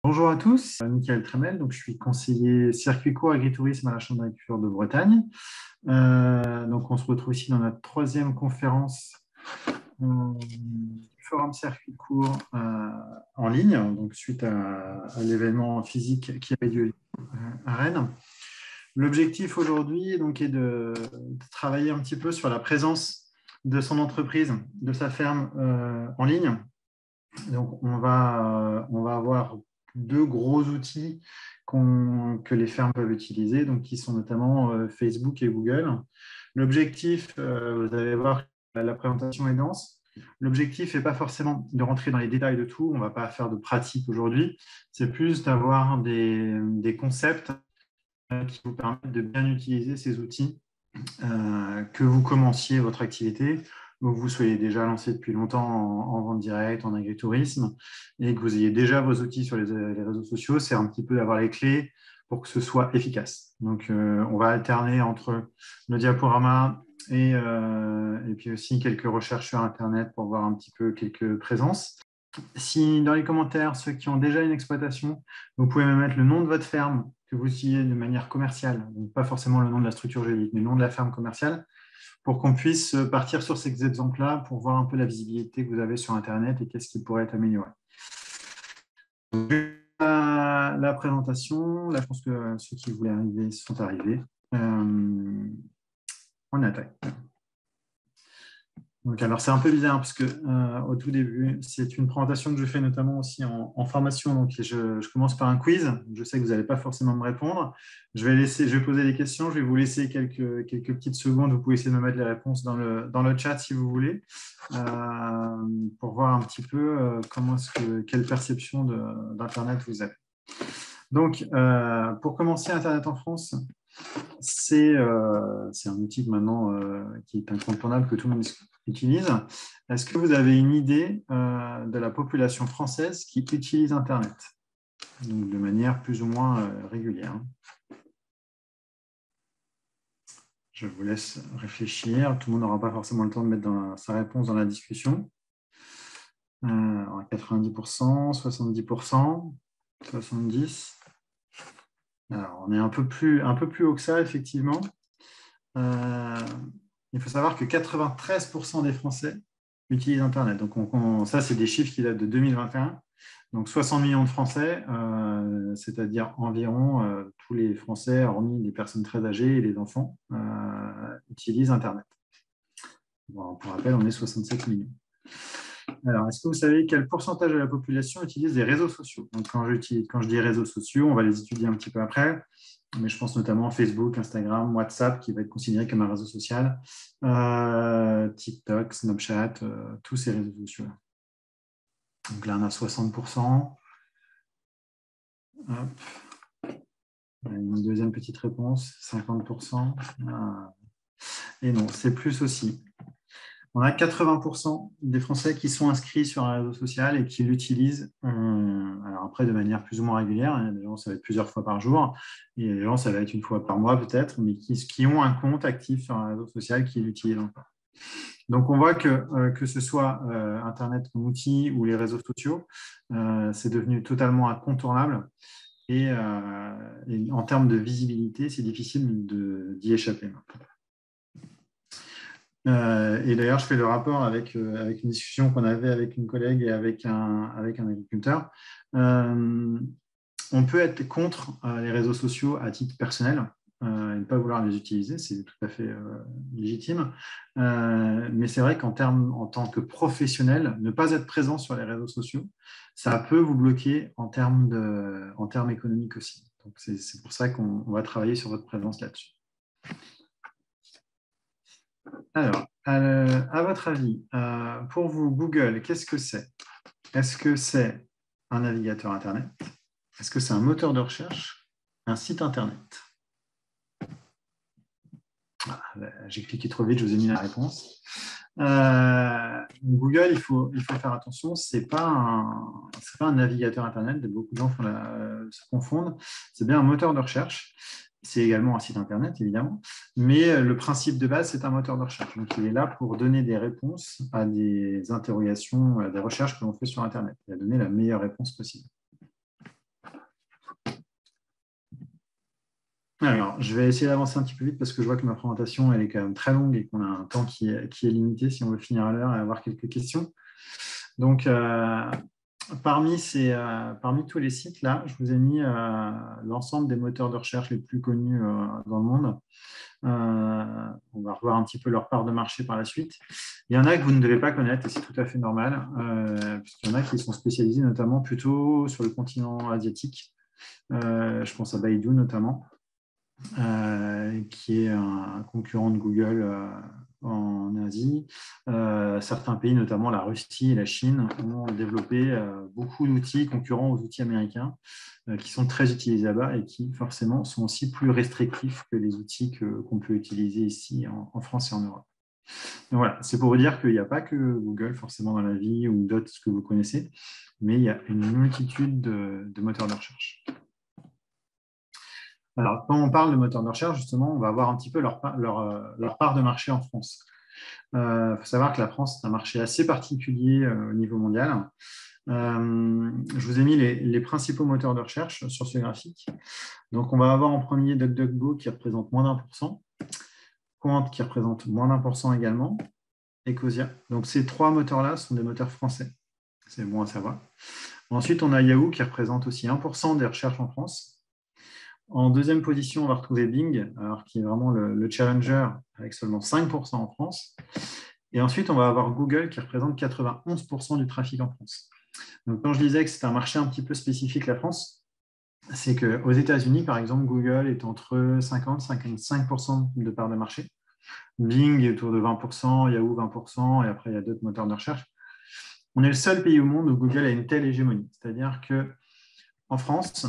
Bonjour à tous, Michael Tremel, donc je suis conseiller circuit court agritourisme à la Chambre d'agriculture de Bretagne. Donc on se retrouve ici dans notre troisième conférence du Forum circuit court en ligne, donc suite à l'événement physique qui avait lieu à Rennes. L'objectif aujourd'hui donc, est de travailler un petit peu sur la présence de son entreprise, de sa ferme en ligne. Donc on va avoir deux gros outils que les fermes peuvent utiliser, donc qui sont notamment Facebook et Google. L'objectif, vous allez voir, la présentation est dense. L'objectif n'est pas forcément de rentrer dans les détails de tout, on ne va pas faire de pratique aujourd'hui, c'est plus d'avoir des concepts qui vous permettent de bien utiliser ces outils, que vous commenciez votre activité ou que vous soyez déjà lancé depuis longtemps en vente directe, en agritourisme, et que vous ayez déjà vos outils sur les réseaux sociaux, c'est un petit peu d'avoir les clés pour que ce soit efficace. Donc, on va alterner entre le diaporama et puis aussi quelques recherches sur Internet pour voir un petit peu quelques présences. Si dans les commentaires, ceux qui ont déjà une exploitation, vous pouvez me mettre le nom de votre ferme que vous utilisez de manière commerciale, donc pas forcément le nom de la structure juridique, mais le nom de la ferme commerciale, pour qu'on puisse partir sur ces exemples-là pour voir un peu la visibilité que vous avez sur Internet et qu'est-ce qui pourrait être amélioré. La présentation, là je pense que ceux qui voulaient arriver sont arrivés. On attaque. Donc, alors, c'est un peu bizarre parce que au tout début, c'est une présentation que je fais notamment aussi en formation. Donc, je commence par un quiz. Je sais que vous n'allez pas forcément me répondre. Je vais poser des questions. Je vais vous laisser quelques petites secondes. Vous pouvez essayer de me mettre les réponses dans le chat si vous voulez, pour voir un petit peu quelle perception d'Internet vous avez. Donc, pour commencer, Internet en France, c'est un outil maintenant qui est incontournable, que tout le monde utilise. Est-ce que vous avez une idée de la population française qui utilise Internet, donc de manière plus ou moins régulière? Je vous laisse réfléchir. Tout le monde n'aura pas forcément le temps de mettre sa réponse dans la discussion. 90%, 70%, 70%. Alors, on est un peu plus haut que ça, effectivement. Il faut savoir que 93% des Français utilisent Internet. Donc, ça, c'est des chiffres qui datent de 2021. Donc, 60 millions de Français, c'est-à-dire environ tous les Français, hormis les personnes très âgées et les enfants, utilisent Internet. Bon, pour rappel, on est 67 millions. Alors, est-ce que vous savez quel pourcentage de la population utilise les réseaux sociaux? Donc, quand je dis réseaux sociaux, on va les étudier un petit peu après, mais je pense notamment à Facebook, Instagram, WhatsApp, qui va être considéré comme un réseau social, TikTok, Snapchat, tous ces réseaux sociaux. Donc là, on a 60%. Hop. Une deuxième petite réponse, 50%. Et non, c'est plus aussi. On a 80% des Français qui sont inscrits sur un réseau social et qui l'utilisent, alors après de manière plus ou moins régulière. Il y a des gens, ça va être plusieurs fois par jour, et il y a des gens, ça va être une fois par mois peut-être, mais qui ont un compte actif sur un réseau social qui l'utilisent encore. Donc on voit que ce soit Internet comme outil ou les réseaux sociaux, c'est devenu totalement incontournable. Et en termes de visibilité, c'est difficile d'y échapper maintenant. Et d'ailleurs, je fais le rapport avec une discussion qu'on avait avec une collègue et avec un agriculteur. On peut être contre les réseaux sociaux à titre personnel et ne pas vouloir les utiliser, c'est tout à fait légitime. Mais c'est vrai qu'en tant que professionnel, ne pas être présent sur les réseaux sociaux, ça peut vous bloquer en termes économiques aussi. Donc c'est pour ça qu'on va travailler sur votre présence là-dessus. Alors, à votre avis, pour vous, Google, qu'est-ce que c'est? Est-ce que c'est un navigateur Internet? Est-ce que c'est un moteur de recherche? Un site Internet? J'ai cliqué trop vite, je vous ai mis la réponse. Google, il faut faire attention, ce n'est pas un navigateur Internet, beaucoup de gens se confondent, c'est bien un moteur de recherche. C'est également un site Internet, évidemment, mais le principe de base, c'est un moteur de recherche. Donc, il est là pour donner des réponses à des interrogations, à des recherches que l'on fait sur Internet, et à donner la meilleure réponse possible. Alors, je vais essayer d'avancer un petit peu vite parce que je vois que ma présentation, elle est quand même très longue et qu'on a un temps qui est limité si on veut finir à l'heure et avoir quelques questions. Donc, parmi tous les sites, là, je vous ai mis l'ensemble des moteurs de recherche les plus connus dans le monde. On va revoir un petit peu leur part de marché par la suite. Il y en a que vous ne devez pas connaître et c'est tout à fait normal, puisqu'il y en a qui sont spécialisés notamment plutôt sur le continent asiatique. Je pense à Baidu notamment, qui est un concurrent de Google en Asie. Certains pays, notamment la Russie et la Chine, ont développé beaucoup d'outils concurrents aux outils américains qui sont très utilisés là-bas et qui forcément sont aussi plus restrictifs que les outils qu'on peut utiliser ici en France et en Europe. Donc voilà, c'est pour vous dire qu'il n'y a pas que Google forcément dans la vie ou d'autres que vous connaissez, mais il y a une multitude de moteurs de recherche. Alors, quand on parle de moteurs de recherche, justement, on va voir un petit peu leur part de marché en France. Il faut savoir que la France, c'est un marché assez particulier au niveau mondial. Je vous ai mis les principaux moteurs de recherche sur ce graphique. Donc, on va avoir en premier DuckDuckGo qui représente moins d'1%, Quant qui représente moins d'1% également, et Ecosia. Donc, ces trois moteurs-là sont des moteurs français. C'est bon à savoir. Ensuite, on a Yahoo qui représente aussi 1% des recherches en France. En deuxième position, on va retrouver Bing, alors qui est vraiment le challenger avec seulement 5% en France. Et ensuite, on va avoir Google qui représente 91% du trafic en France. Donc, quand je disais que c'est un marché un petit peu spécifique, la France, c'est qu'aux États-Unis, par exemple, Google est entre 50 et 55% de part de marché. Bing est autour de 20%, Yahoo 20%, et après, il y a d'autres moteurs de recherche. On est le seul pays au monde où Google a une telle hégémonie. C'est-à-dire qu'en France,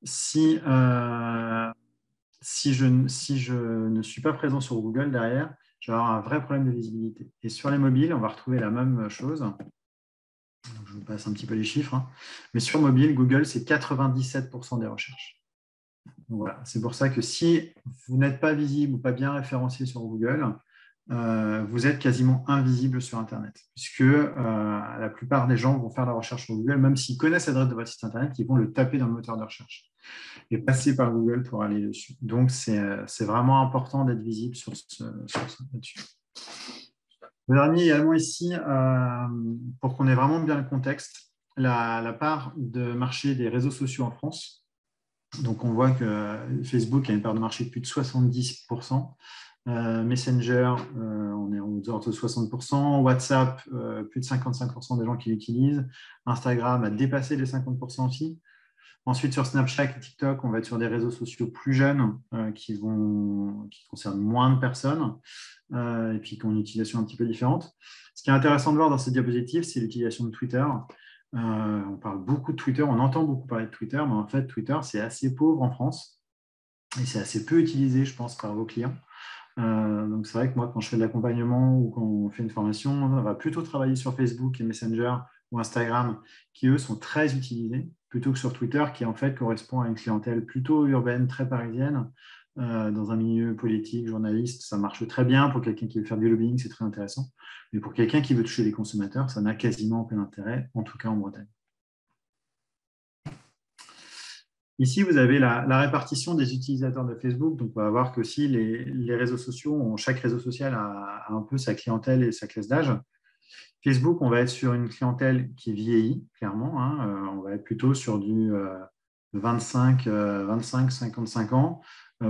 si je ne suis pas présent sur Google derrière, je vais avoir un vrai problème de visibilité. Et sur les mobiles, on va retrouver la même chose. Donc, je vous passe un petit peu les chiffres. Mais sur mobile, Google, c'est 97% des recherches. Donc, voilà. C'est pour ça que si vous n'êtes pas visible ou pas bien référencé sur Google, vous êtes quasiment invisible sur Internet, puisque la plupart des gens vont faire la recherche sur Google, même s'ils connaissent l'adresse de votre site Internet, ils vont le taper dans le moteur de recherche et passer par Google pour aller dessus. Donc, c'est vraiment important d'être visible sur ça là-dessus. Le dernier également ici, pour qu'on ait vraiment bien le contexte, la part de marché des réseaux sociaux en France. Donc, on voit que Facebook a une part de marché de plus de 70%. Messenger, on est aux ordres de 60%. WhatsApp, plus de 55% des gens qui l'utilisent. Instagram a dépassé les 50% aussi. Ensuite, sur Snapchat et TikTok, on va être sur des réseaux sociaux plus jeunes qui concernent moins de personnes et puis qui ont une utilisation un petit peu différente. Ce qui est intéressant de voir dans cette diapositive, c'est l'utilisation de Twitter. On parle beaucoup de Twitter, on entend beaucoup parler de Twitter, mais en fait, Twitter, c'est assez pauvre en France et c'est assez peu utilisé, je pense, par vos clients. Donc, c'est vrai que moi, quand je fais de l'accompagnement ou quand on fait une formation, on va plutôt travailler sur Facebook et Messenger ou Instagram, qui, eux, sont très utilisés, plutôt que sur Twitter, qui, en fait, correspond à une clientèle plutôt urbaine, très parisienne. Dans un milieu politique, journaliste, ça marche très bien. Pour quelqu'un qui veut faire du lobbying, c'est très intéressant. Mais pour quelqu'un qui veut toucher les consommateurs, ça n'a quasiment aucun intérêt, en tout cas en Bretagne. Ici, vous avez la répartition des utilisateurs de Facebook. Donc, on va voir qu'aussi les réseaux sociaux, chaque réseau social a un peu sa clientèle et sa classe d'âge. Facebook, on va être sur une clientèle qui vieillit, clairement. On va être plutôt sur du 25-55 ans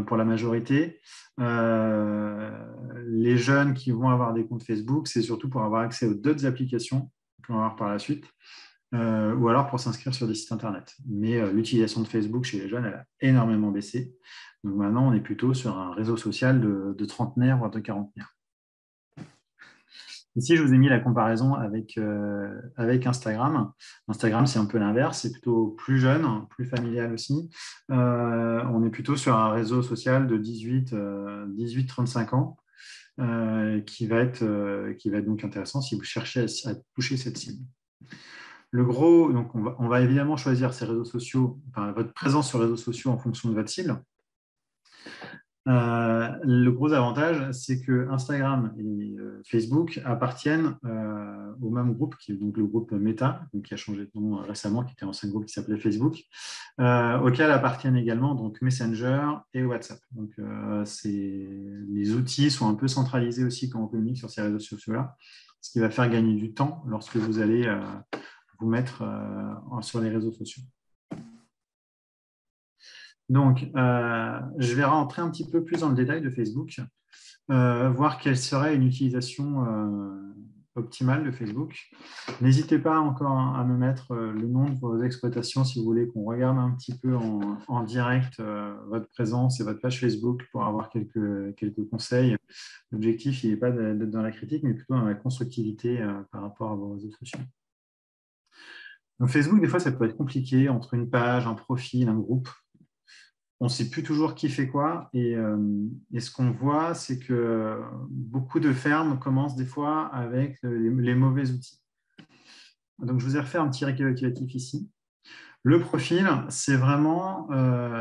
pour la majorité. Les jeunes qui vont avoir des comptes Facebook, c'est surtout pour avoir accès aux d'autres applications qu'on va voir par la suite. Ou alors pour s'inscrire sur des sites Internet. Mais l'utilisation de Facebook chez les jeunes, elle a énormément baissé. Donc maintenant, on est plutôt sur un réseau social de trentenaires, voire de quarantenaires. Ici, je vous ai mis la comparaison avec Instagram. Instagram, c'est un peu l'inverse, c'est plutôt plus jeune, plus familial aussi. On est plutôt sur un réseau social de 18-35 ans qui va être donc intéressant si vous cherchez à toucher cette cible. Donc on va évidemment choisir ces réseaux sociaux, votre présence sur les réseaux sociaux en fonction de votre cible. Le gros avantage, c'est que Instagram et Facebook appartiennent au même groupe, qui est donc le groupe Meta, donc qui a changé de nom récemment, qui était un ancien groupe qui s'appelait Facebook, auquel appartiennent également donc Messenger et WhatsApp. Donc, les outils sont un peu centralisés aussi quand on communique sur ces réseaux sociaux-là, ce qui va faire gagner du temps lorsque vous allez vous mettre sur les réseaux sociaux. Donc, je vais rentrer un petit peu plus dans le détail de Facebook, voir quelle serait une utilisation optimale de Facebook. N'hésitez pas encore à me mettre le nom de vos exploitations si vous voulez qu'on regarde un petit peu en direct votre présence et votre page Facebook pour avoir quelques conseils. L'objectif, il n'est pas d'être dans la critique, mais plutôt dans la constructivité par rapport à vos réseaux sociaux. Donc, Facebook, des fois, ça peut être compliqué entre une page, un profil, un groupe. On ne sait plus toujours qui fait quoi. Et ce qu'on voit, c'est que beaucoup de fermes commencent des fois avec les mauvais outils. Donc, je vous ai refait un petit récapitulatif ici. Le profil, c'est vraiment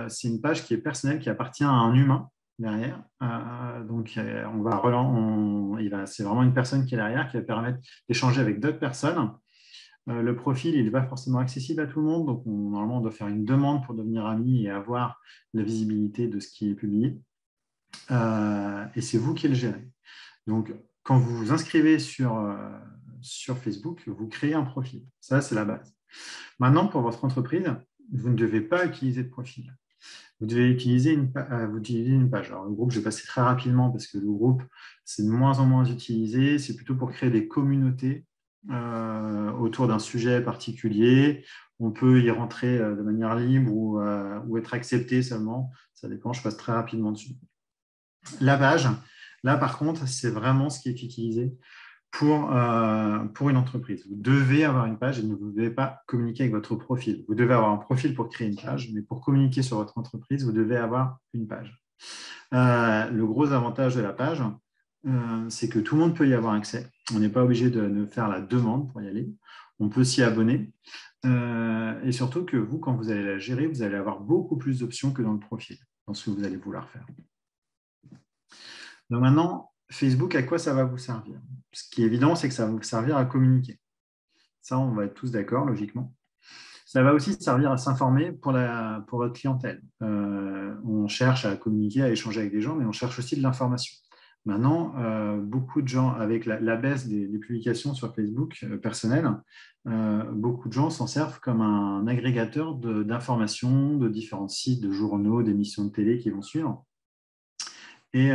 c'est une page qui est personnelle, qui appartient à un humain derrière. Donc, c'est vraiment une personne qui est derrière, qui va permettre d'échanger avec d'autres personnes. Le profil, il n'est pas forcément accessible à tout le monde, donc normalement, on doit faire une demande pour devenir ami et avoir la visibilité de ce qui est publié. Et c'est vous qui le gérez. Donc, quand vous vous inscrivez sur Facebook, vous créez un profil. Ça, c'est la base. Maintenant, pour votre entreprise, vous ne devez pas utiliser de profil. Vous devez utiliser une page. Alors, le groupe, je vais passer très rapidement parce que le groupe, c'est de moins en moins utilisé. C'est plutôt pour créer des communautés autour d'un sujet particulier. On peut y rentrer de manière libre ou être accepté seulement. Ça dépend, je passe très rapidement dessus. La page, là par contre, c'est vraiment ce qui est utilisé pour une entreprise. Vous devez avoir une page et ne vous devez pas communiquer avec votre profil. Vous devez avoir un profil pour créer une page, mais pour communiquer sur votre entreprise, vous devez avoir une page. Le gros avantage de la page, c'est que tout le monde peut y avoir accès. On n'est pas obligé de faire la demande pour y aller. On peut s'y abonner. Et surtout que vous, quand vous allez la gérer, vous allez avoir beaucoup plus d'options que dans le profil, dans ce que vous allez vouloir faire. Donc maintenant, Facebook, à quoi ça va vous servir? Ce qui est évident, c'est que ça va vous servir à communiquer. Ça, on va être tous d'accord, logiquement. Ça va aussi servir à s'informer pour votre clientèle. On cherche à communiquer, à échanger avec des gens, mais on cherche aussi de l'information. Maintenant, beaucoup de gens, avec la baisse des publications sur Facebook personnelles, beaucoup de gens s'en servent comme un agrégateur d'informations, de différents sites, de journaux, d'émissions de télé qui vont suivre. Et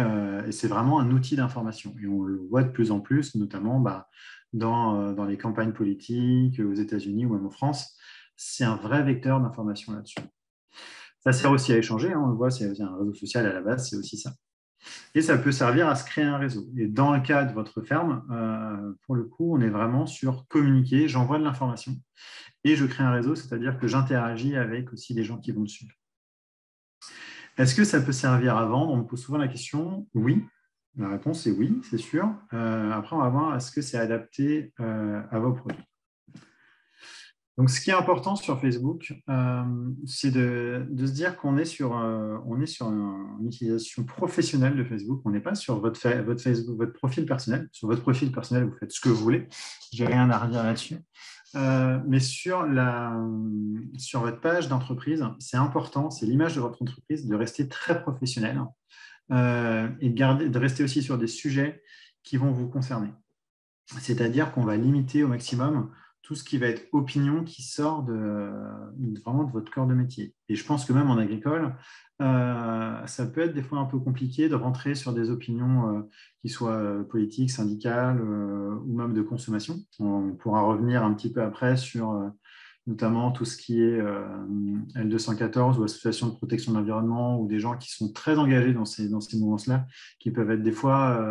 c'est vraiment un outil d'information. Et on le voit de plus en plus, notamment dans les campagnes politiques aux États-Unis ou même en France. C'est un vrai vecteur d'information là-dessus. Ça sert aussi à échanger, hein, on le voit, c'est un réseau social à la base, c'est aussi ça. Et ça peut servir à se créer un réseau. Et dans le cas de votre ferme, pour le coup, on est vraiment sur communiquer, j'envoie de l'information et je crée un réseau, c'est-à-dire que j'interagis avec aussi les gens qui vont me suivre. Est-ce que ça peut servir à vendre? On me pose souvent la question, oui. La réponse est oui, c'est sûr. Après, on va voir, est-ce que c'est adapté à vos produits? Donc, ce qui est important sur Facebook, c'est de se dire qu'on est sur une utilisation professionnelle de Facebook. On n'est pas sur votre Facebook, votre profil personnel. Sur votre profil personnel, vous faites ce que vous voulez. Je n'ai rien à redire là-dessus. Mais sur votre page d'entreprise, c'est important, c'est l'image de votre entreprise, de rester très professionnel et de rester aussi sur des sujets qui vont vous concerner. C'est-à-dire qu'on va limiter au maximum tout ce qui va être opinion qui sort vraiment de votre corps de métier. Et je pense que même en agricole, ça peut être des fois un peu compliqué de rentrer sur des opinions qui soient politiques, syndicales ou même de consommation. On pourra revenir un petit peu après sur notamment tout ce qui est L214 ou association de protection de l'environnement ou des gens qui sont très engagés dans ces mouvements-là, qui peuvent être des fois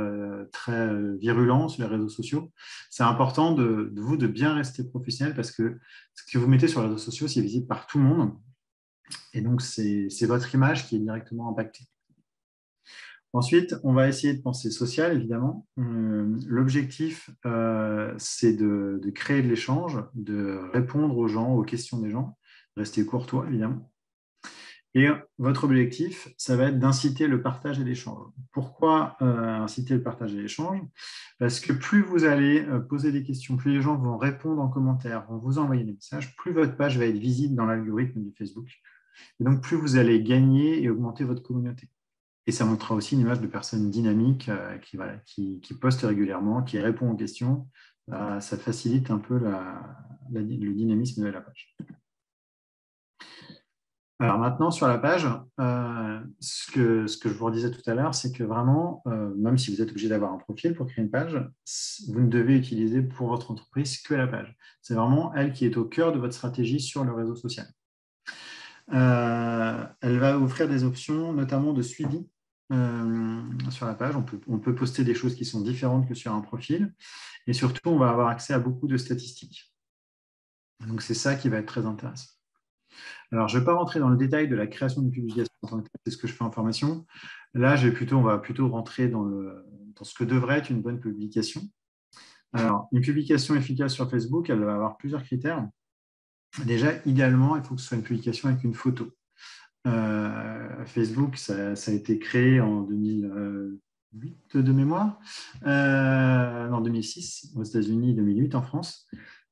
très virulents sur les réseaux sociaux. C'est important de vous de bien rester professionnel parce que ce que vous mettez sur les réseaux sociaux, c'est visible par tout le monde. Et donc, c'est votre image qui est directement impactée. Ensuite, on va essayer de penser social, évidemment. L'objectif, c'est de créer de l'échange, de répondre aux gens, aux questions des gens, rester courtois, évidemment. Et votre objectif, ça va être d'inciter le partage et l'échange. Pourquoi inciter le partage et l'échange? Parce que plus vous allez poser des questions, plus les gens vont répondre en commentaire, vont vous envoyer des messages, plus votre page va être visible dans l'algorithme du Facebook. Et donc, plus vous allez gagner et augmenter votre communauté. Et ça montrera aussi une image de personnes dynamiques qui postent régulièrement, qui répondent aux questions. Ça facilite un peu le dynamisme de la page. Alors maintenant, sur la page, ce que je vous redisais tout à l'heure, c'est que vraiment, même si vous êtes obligé d'avoir un profil pour créer une page, vous ne devez utiliser pour votre entreprise que la page. C'est vraiment elle qui est au cœur de votre stratégie sur le réseau social. Elle va offrir des options, notamment de suivi sur la page. On peut poster des choses qui sont différentes que sur un profil. Et surtout, on va avoir accès à beaucoup de statistiques. Donc, c'est ça qui va être très intéressant. Alors, je ne vais pas rentrer dans le détail de la création d'une publication en tant que telle, c'est ce que je fais en formation. Là, on va plutôt rentrer dans ce que devrait être une bonne publication. Alors, une publication efficace sur Facebook, elle va avoir plusieurs critères. Déjà, idéalement, il faut que ce soit une publication avec une photo. Facebook, ça a été créé en 2008 de mémoire, en 2006 aux États-Unis, 2008 en France.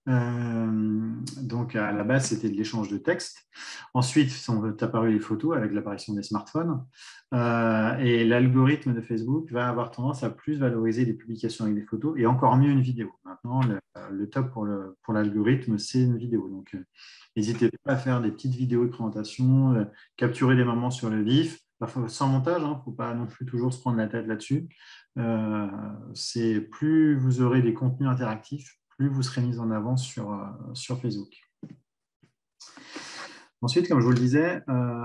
Donc, à la base, c'était de l'échange de textes. Ensuite, sont apparues les photos avec l'apparition des smartphones. Et l'algorithme de Facebook va avoir tendance à plus valoriser les publications avec des photos et encore mieux une vidéo. Maintenant, le top pour l'algorithme, c'est une vidéo. Donc, n'hésitez pas à faire des petites vidéos de présentation, capturer des moments sur le vif, sans montage, il ne faut pas non plus toujours se prendre la tête là-dessus. Plus vous aurez des contenus interactifs, plus vous serez mis en avant sur Facebook. Ensuite, comme je vous le disais,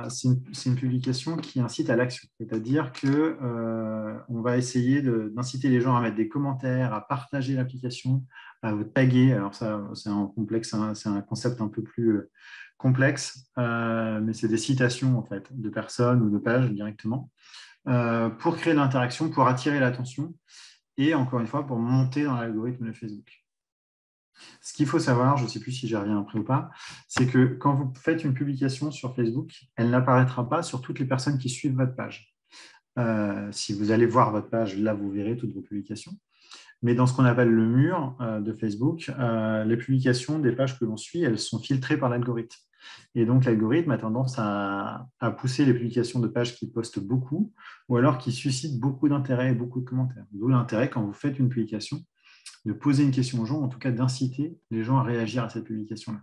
c'est une publication qui incite à l'action, c'est-à-dire qu'on va essayer d'inciter les gens à mettre des commentaires, à partager l'application, à vous taguer. Alors ça, c'est un concept un peu plus complexe, mais c'est des citations en fait, de personnes ou de pages directement, pour créer de l'interaction, pour attirer l'attention et encore une fois, pour monter dans l'algorithme de Facebook. Ce qu'il faut savoir, je ne sais plus si j'y reviens après ou pas, c'est que quand vous faites une publication sur Facebook, elle n'apparaîtra pas sur toutes les personnes qui suivent votre page. Si vous allez voir votre page, là, vous verrez toutes vos publications. Mais dans ce qu'on appelle le mur de Facebook, les publications des pages que l'on suit, elles sont filtrées par l'algorithme. Et donc, l'algorithme a tendance à pousser les publications de pages qui postent beaucoup ou alors qui suscitent beaucoup d'intérêt et beaucoup de commentaires. D'où l'intérêt, quand vous faites une publication, de poser une question aux gens, en tout cas d'inciter les gens à réagir à cette publication-là.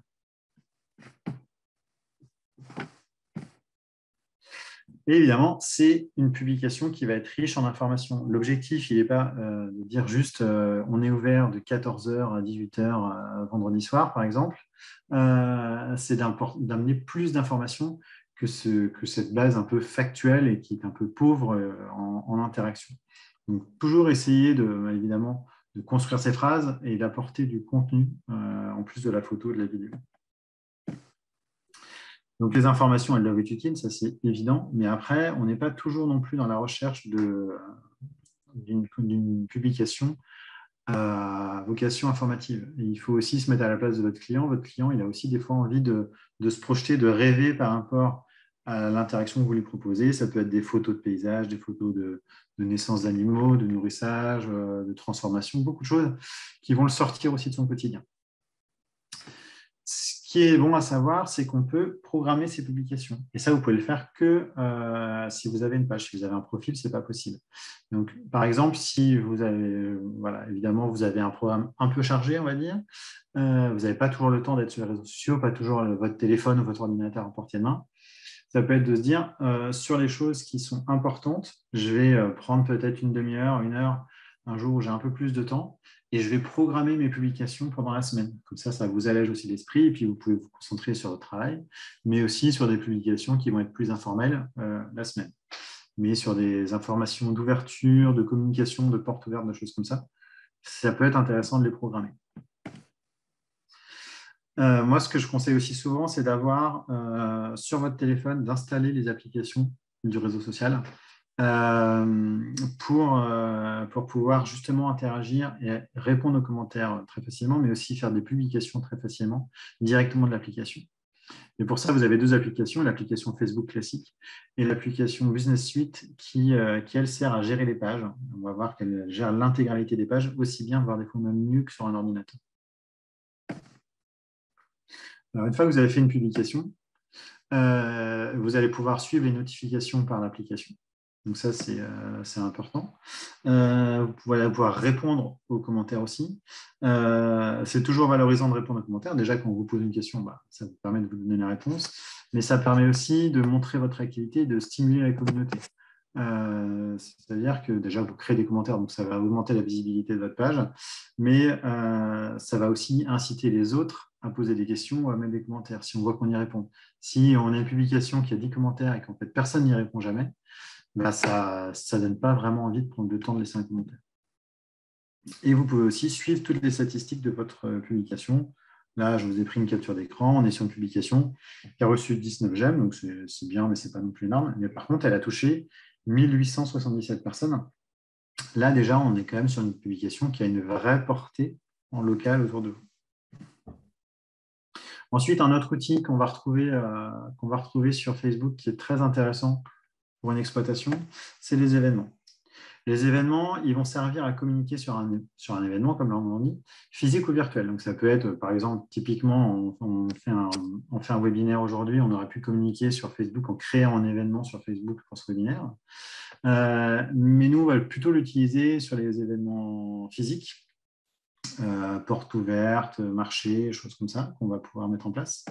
Et évidemment, c'est une publication qui va être riche en informations. L'objectif, il n'est pas de dire juste on est ouvert de 14h à 18h vendredi soir, par exemple. C'est d'amener plus d'informations que cette base un peu factuelle et qui est un peu pauvre en interaction. Donc, toujours essayer évidemment, de construire ces phrases et d'apporter du contenu en plus de la photo et de la vidéo. Donc, les informations, elles doivent être utiles, ça c'est évident, mais après, on n'est pas toujours non plus dans la recherche d'une publication à vocation informative. Et il faut aussi se mettre à la place de votre client. Votre client, il a aussi des fois envie de se projeter, de rêver par rapport à l'interaction que vous lui proposez. Ça peut être des photos de paysages, des photos de naissance d'animaux, de nourrissage, de transformation, beaucoup de choses qui vont le sortir aussi de son quotidien. Ce qui est bon à savoir, c'est qu'on peut programmer ces publications. Et ça, vous pouvez le faire que si vous avez une page. Si vous avez un profil, ce n'est pas possible. Donc, par exemple, si vous avez, évidemment, vous avez un programme un peu chargé, on va dire, vous n'avez pas toujours le temps d'être sur les réseaux sociaux, pas toujours votre téléphone ou votre ordinateur en portée de main. Ça peut être de se dire, sur les choses qui sont importantes, je vais prendre peut-être une demi-heure, une heure, un jour où j'ai un peu plus de temps, et je vais programmer mes publications pendant la semaine. Comme ça vous allège aussi l'esprit, et puis vous pouvez vous concentrer sur votre travail, mais aussi sur des publications qui vont être plus informelles la semaine. Mais sur des informations d'ouverture, de communication, de porte ouverte, de choses comme ça peut être intéressant de les programmer. Moi, ce que je conseille aussi souvent, c'est d'avoir sur votre téléphone, d'installer les applications du réseau social pour pouvoir justement interagir et répondre aux commentaires très facilement, mais aussi faire des publications très facilement directement de l'application. Et pour ça, vous avez deux applications, l'application Facebook classique et l'application Business Suite qui, elle, sert à gérer les pages. On va voir qu'elle gère l'intégralité des pages, aussi bien, voire des fois même mieux que sur un ordinateur. Alors, une fois que vous avez fait une publication, vous allez pouvoir suivre les notifications par l'application. Donc ça, c'est important. Vous allez pouvoir répondre aux commentaires aussi. C'est toujours valorisant de répondre aux commentaires. Déjà, quand on vous pose une question, ça vous permet de vous donner la réponse. Mais ça permet aussi de montrer votre activité et de stimuler la communauté. C'est-à-dire que déjà, vous créez des commentaires, donc ça va augmenter la visibilité de votre page, mais ça va aussi inciter les autres à poser des questions ou à mettre des commentaires, si on voit qu'on y répond. Si on a une publication qui a 10 commentaires et qu'en fait, personne n'y répond jamais, ça ne donne pas vraiment envie de prendre le temps de laisser un commentaire. Et vous pouvez aussi suivre toutes les statistiques de votre publication. Là, je vous ai pris une capture d'écran. On est sur une publication qui a reçu 19 j'aime, donc c'est bien, mais ce n'est pas non plus énorme. Mais par contre, elle a touché 1877 personnes. Là, déjà, on est quand même sur une publication qui a une vraie portée en local autour de vous. Ensuite, un autre outil qu'on va retrouver sur Facebook qui est très intéressant pour une exploitation, c'est les événements. Les événements, ils vont servir à communiquer sur un événement, comme l'on dit, physique ou virtuel. Donc, ça peut être, par exemple, typiquement, on fait un webinaire aujourd'hui, on aurait pu communiquer sur Facebook en créant un événement sur Facebook pour ce webinaire. Mais nous, on va plutôt l'utiliser sur les événements physiques, portes ouvertes, marchés, choses comme ça, qu'on va pouvoir mettre en place.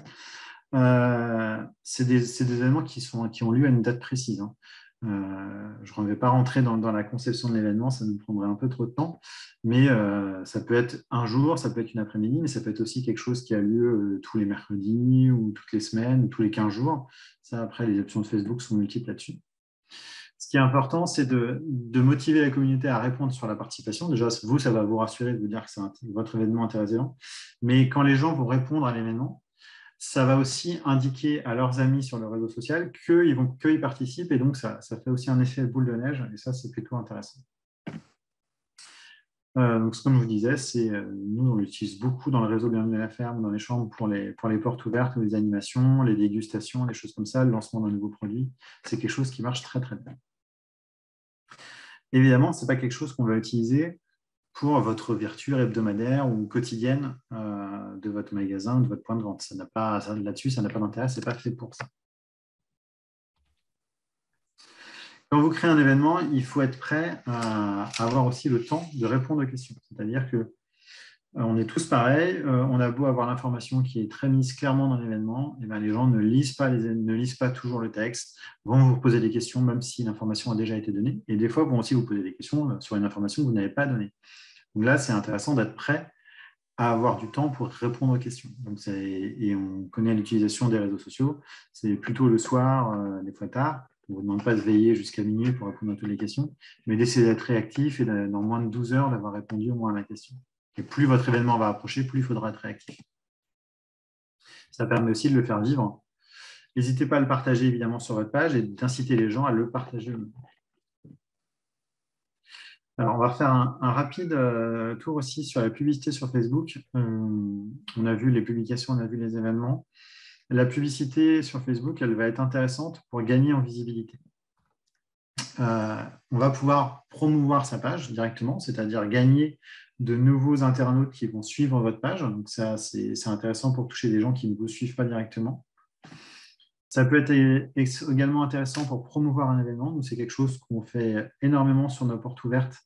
C'est des événements qui ont lieu à une date précise. Hein. Je ne vais pas rentrer dans la conception de l'événement, ça nous prendrait un peu trop de temps, mais ça peut être un jour, ça peut être une après-midi, mais ça peut être aussi quelque chose qui a lieu tous les mercredis ou toutes les semaines ou tous les 15 jours. Ça, après, les options de Facebook sont multiples là-dessus. Ce qui est important, c'est de motiver la communauté à répondre sur la participation. Déjà, vous, ça va vous rassurer de vous dire que votre événement intéressant. Mais quand les gens vont répondre à l'événement, ça va aussi indiquer à leurs amis sur le réseau social qu'ils participent. Et donc, ça fait aussi un effet boule de neige. Et ça, c'est plutôt intéressant. Donc, comme je vous disais, nous, on l'utilise beaucoup dans le réseau Bienvenue à la ferme, dans les chambres pour les portes ouvertes, les animations, les dégustations, des choses comme ça, le lancement d'un nouveau produit. C'est quelque chose qui marche très, très bien. Évidemment, ce n'est pas quelque chose qu'on va utiliser pour votre ouverture hebdomadaire ou quotidienne de votre magasin ou de votre point de vente. Là-dessus, ça n'a pas d'intérêt, ce n'est pas fait pour ça. Quand vous créez un événement, il faut être prêt à avoir aussi le temps de répondre aux questions. C'est-à-dire que on est tous pareils, on a beau avoir l'information qui est très mise clairement dans l'événement, et les gens ne lisent pas toujours le texte, vont vous poser des questions même si l'information a déjà été donnée, et des fois vont aussi vous poser des questions sur une information que vous n'avez pas donnée. Donc là, c'est intéressant d'être prêt à avoir du temps pour répondre aux questions. Et on connaît l'utilisation des réseaux sociaux, c'est plutôt le soir, des fois tard. On ne vous demande pas de veiller jusqu'à minuit pour répondre à toutes les questions, mais d'essayer d'être réactif et dans moins de 12 heures d'avoir répondu au moins à la question. Et plus votre événement va approcher, plus il faudra être réactif. Ça permet aussi de le faire vivre. N'hésitez pas à le partager évidemment sur votre page et d'inciter les gens à le partager. Alors, on va faire un rapide tour aussi sur la publicité sur Facebook. On a vu les publications, on a vu les événements. La publicité sur Facebook, elle va être intéressante pour gagner en visibilité. On va pouvoir promouvoir sa page directement, c'est-à-dire gagner de nouveaux internautes qui vont suivre votre page. Donc ça, c'est intéressant pour toucher des gens qui ne vous suivent pas directement. Ça peut être également intéressant pour promouvoir un événement. C'est quelque chose qu'on fait énormément sur nos portes ouvertes,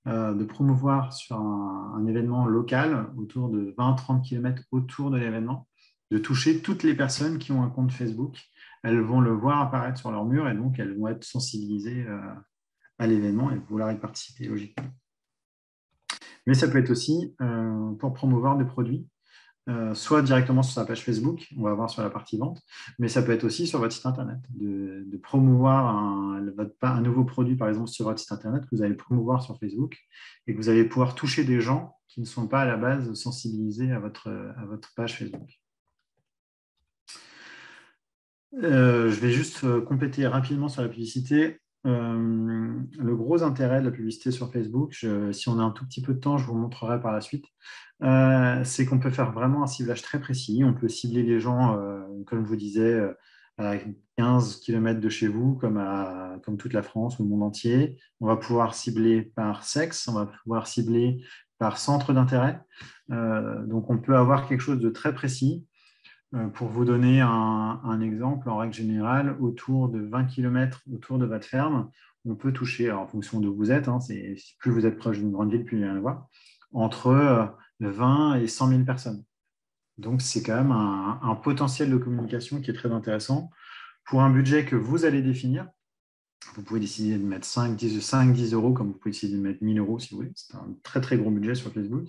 de promouvoir sur un événement local autour de 20-30 km autour de l'événement, de toucher toutes les personnes qui ont un compte Facebook. Elles vont le voir apparaître sur leur mur et donc elles vont être sensibilisées à l'événement et vouloir y participer logiquement. Mais ça peut être aussi pour promouvoir des produits, soit directement sur sa page Facebook, on va voir sur la partie vente, mais ça peut être aussi sur votre site internet, de promouvoir un nouveau produit, par exemple, sur votre site internet que vous allez promouvoir sur Facebook et que vous allez pouvoir toucher des gens qui ne sont pas à la base sensibilisés à votre page Facebook. Je vais juste compléter rapidement sur la publicité. le gros intérêt de la publicité sur Facebook, si on a un tout petit peu de temps, je vous montrerai par la suite, c'est qu'on peut faire vraiment un ciblage très précis. On peut cibler les gens, comme je vous disais, à 15 km de chez vous, comme toute la France ou le monde entier. On va pouvoir cibler par sexe, on va pouvoir cibler par centre d'intérêt. Donc, on peut avoir quelque chose de très précis. Pour vous donner un exemple, en règle générale, autour de 20 km autour de votre ferme, on peut toucher, alors en fonction d'où vous êtes, plus vous êtes proche d'une grande ville, plus il y en a, entre 20 et 100 000 personnes. Donc, c'est quand même un potentiel de communication qui est très intéressant. Pour un budget que vous allez définir, vous pouvez décider de mettre 5-10 euros, comme vous pouvez décider de mettre 1 000 euros si vous voulez. C'est un très, très gros budget sur Facebook.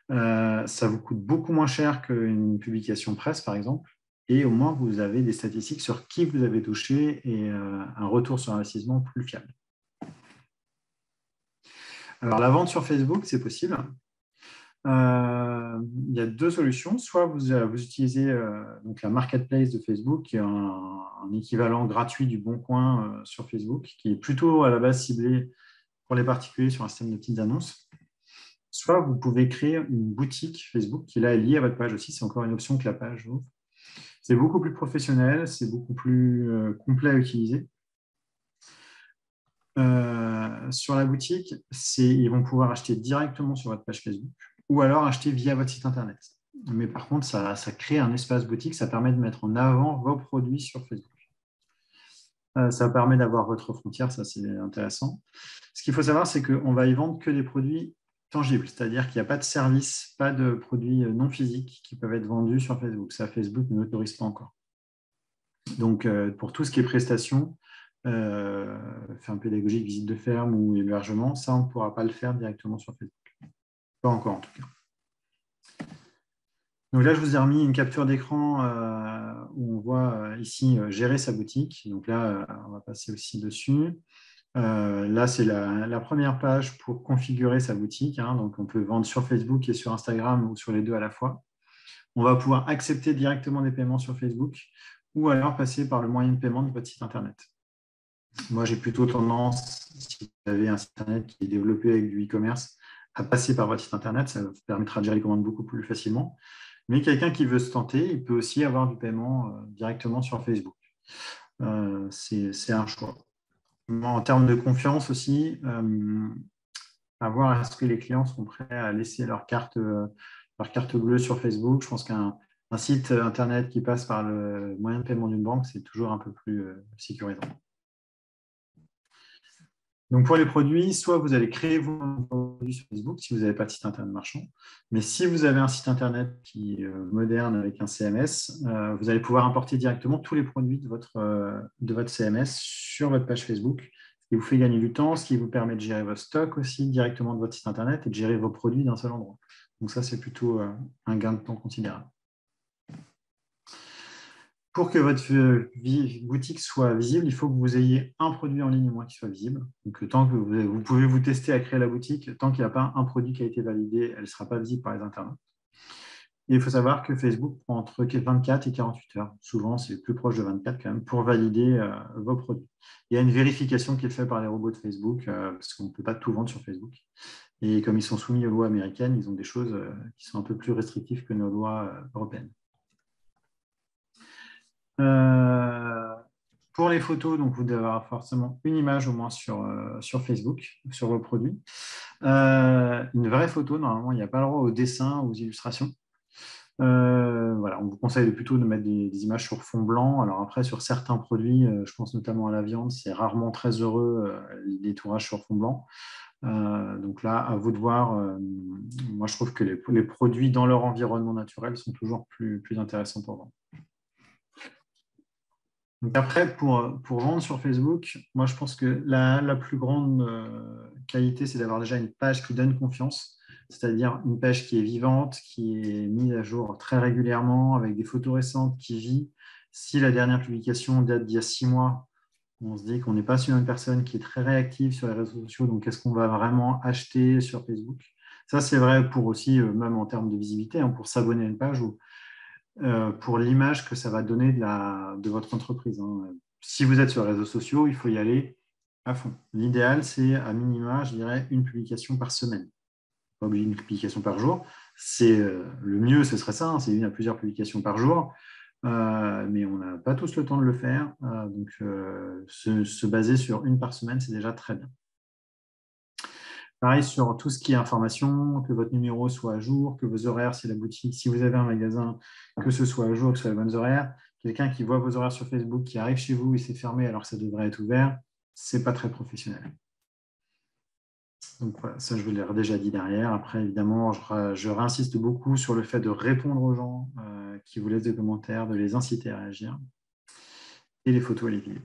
Ça vous coûte beaucoup moins cher qu'une publication presse, par exemple. Et au moins, vous avez des statistiques sur qui vous avez touché et un retour sur investissement plus fiable. Alors, la vente sur Facebook, c'est possible. Il y a deux solutions. Soit vous utilisez donc la marketplace de Facebook, qui est un équivalent gratuit du Bon Coin sur Facebook, qui est plutôt à la base ciblé pour les particuliers sur un système de petites annonces. Soit vous pouvez créer une boutique Facebook qui là est liée à votre page aussi. C'est encore une option que la page ouvre. C'est beaucoup plus professionnel, c'est beaucoup plus complet à utiliser. Sur la boutique, ils vont pouvoir acheter directement sur votre page Facebook ou alors acheter via votre site internet. Mais par contre, ça crée un espace boutique, ça permet de mettre en avant vos produits sur Facebook. Ça permet d'avoir votre frontière, ça c'est intéressant. Ce qu'il faut savoir, c'est qu'on va y vendre que des produits tangibles, c'est-à-dire qu'il n'y a pas de service, pas de produits non physiques qui peuvent être vendus sur Facebook. Ça, Facebook ne l'autorise pas encore. Donc, pour tout ce qui est prestations, ferme pédagogique, visite de ferme ou hébergement, ça, on ne pourra pas le faire directement sur Facebook. Pas encore, en tout cas. Donc là, je vous ai remis une capture d'écran où on voit ici gérer sa boutique. Donc là, on va passer aussi dessus. Là, c'est la première page pour configurer sa boutique. Donc, on peut vendre sur Facebook et sur Instagram ou sur les deux à la fois. On va pouvoir accepter directement des paiements sur Facebook ou alors passer par le moyen de paiement de votre site Internet. Moi, j'ai plutôt tendance, si vous avez un site Internet qui est développé avec du e-commerce, à passer par votre site Internet. Ça vous permettra de gérer les commandes beaucoup plus facilement. Mais quelqu'un qui veut se tenter, il peut aussi avoir du paiement directement sur Facebook. C'est un choix. En termes de confiance aussi, à voir est-ce que les clients sont prêts à laisser leur carte bleue sur Facebook. Je pense qu'un site Internet qui passe par le moyen de paiement d'une banque, c'est toujours un peu plus sécurisant. Donc, pour les produits, soit vous allez créer vos produits sur Facebook si vous n'avez pas de site Internet marchand. Mais si vous avez un site Internet qui est moderne avec un CMS, vous allez pouvoir importer directement tous les produits de votre CMS sur votre page Facebook, ce qui vous fait gagner du temps, ce qui vous permet de gérer vos stocks aussi directement de votre site Internet et de gérer vos produits d'un seul endroit. Donc ça, c'est plutôt un gain de temps considérable. Pour que votre boutique soit visible, il faut que vous ayez un produit en ligne au moins qui soit visible. Donc, tant que vous pouvez vous tester à créer la boutique, tant qu'il n'y a pas un produit qui a été validé, elle ne sera pas visible par les internautes. Et il faut savoir que Facebook prend entre 24 et 48 heures. Souvent, c'est plus proche de 24 quand même, pour valider vos produits. Il y a une vérification qui est faite par les robots de Facebook, parce qu'on ne peut pas tout vendre sur Facebook. Et comme ils sont soumis aux lois américaines, ils ont des choses qui sont un peu plus restrictives que nos lois européennes. Pour les photos, donc vous devez avoir forcément une image au moins sur Facebook, sur vos produits. Une vraie photo, normalement, il n'y a pas le droit au dessin, aux illustrations. Voilà, on vous conseille plutôt de mettre des images sur fond blanc. Alors après, sur certains produits, je pense notamment à la viande, c'est rarement très heureux les tournages sur fond blanc. Donc là, à vous de voir. Moi, je trouve que les produits dans leur environnement naturel sont toujours plus intéressants pour vendre. Donc après, pour vendre sur Facebook, moi, je pense que la plus grande qualité, c'est d'avoir déjà une page qui donne confiance, c'est-à-dire une page qui est vivante, qui est mise à jour très régulièrement, avec des photos récentes, qui vit. Si la dernière publication date d'il y a 6 mois, on se dit qu'on n'est pas sur une personne qui est très réactive sur les réseaux sociaux, donc est-ce qu'on va vraiment acheter sur Facebook? Ça, c'est vrai pour aussi, même en termes de visibilité, pour s'abonner à une page ou pour l'image que ça va donner de votre entreprise. Si vous êtes sur les réseaux sociaux, il faut y aller à fond. L'idéal, c'est à minima, je dirais, une publication par semaine. Pas obligé une publication par jour. Le mieux, ce serait ça, hein, c'est une à plusieurs publications par jour. Mais on n'a pas tous le temps de le faire. Donc, se baser sur une par semaine, c'est déjà très bien. Pareil sur tout ce qui est information, que votre numéro soit à jour, que vos horaires, si la boutique, si vous avez un magasin, que ce soit à jour, que ce soit les bonnes horaires. Quelqu'un qui voit vos horaires sur Facebook, qui arrive chez vous et c'est fermé alors que ça devrait être ouvert, ce n'est pas très professionnel. Donc voilà, ça je vous l'ai déjà dit derrière. Après, évidemment, je réinsiste beaucoup sur le fait de répondre aux gens qui vous laissent des commentaires, de les inciter à réagir. Et les photos et les vidéos.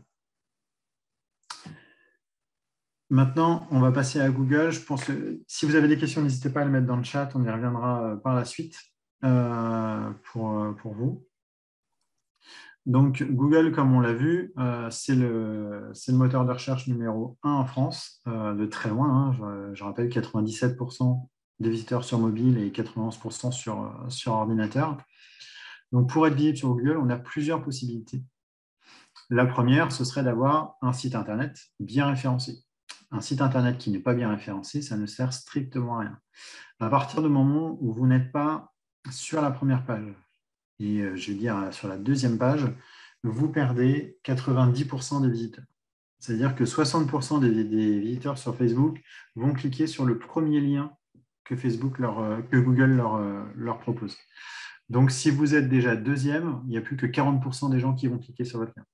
Maintenant, on va passer à Google. Je pense que si vous avez des questions, n'hésitez pas à les mettre dans le chat. On y reviendra par la suite pour vous. Donc, Google, comme on l'a vu, c'est le moteur de recherche numéro 1 en France, de très loin. Hein. Je rappelle 97% des visiteurs sur mobile et 91% sur ordinateur. Donc, pour être visible sur Google, on a plusieurs possibilités. La première, ce serait d'avoir un site Internet bien référencé. Un site Internet qui n'est pas bien référencé, ça ne sert strictement à rien. À partir du moment où vous n'êtes pas sur la première page, et je veux dire sur la deuxième page, vous perdez 90% des visiteurs. C'est-à-dire que 60% des visiteurs sur Facebook vont cliquer sur le premier lien que Google leur propose. Donc, si vous êtes déjà deuxième, il n'y a plus que 40% des gens qui vont cliquer sur votre lien.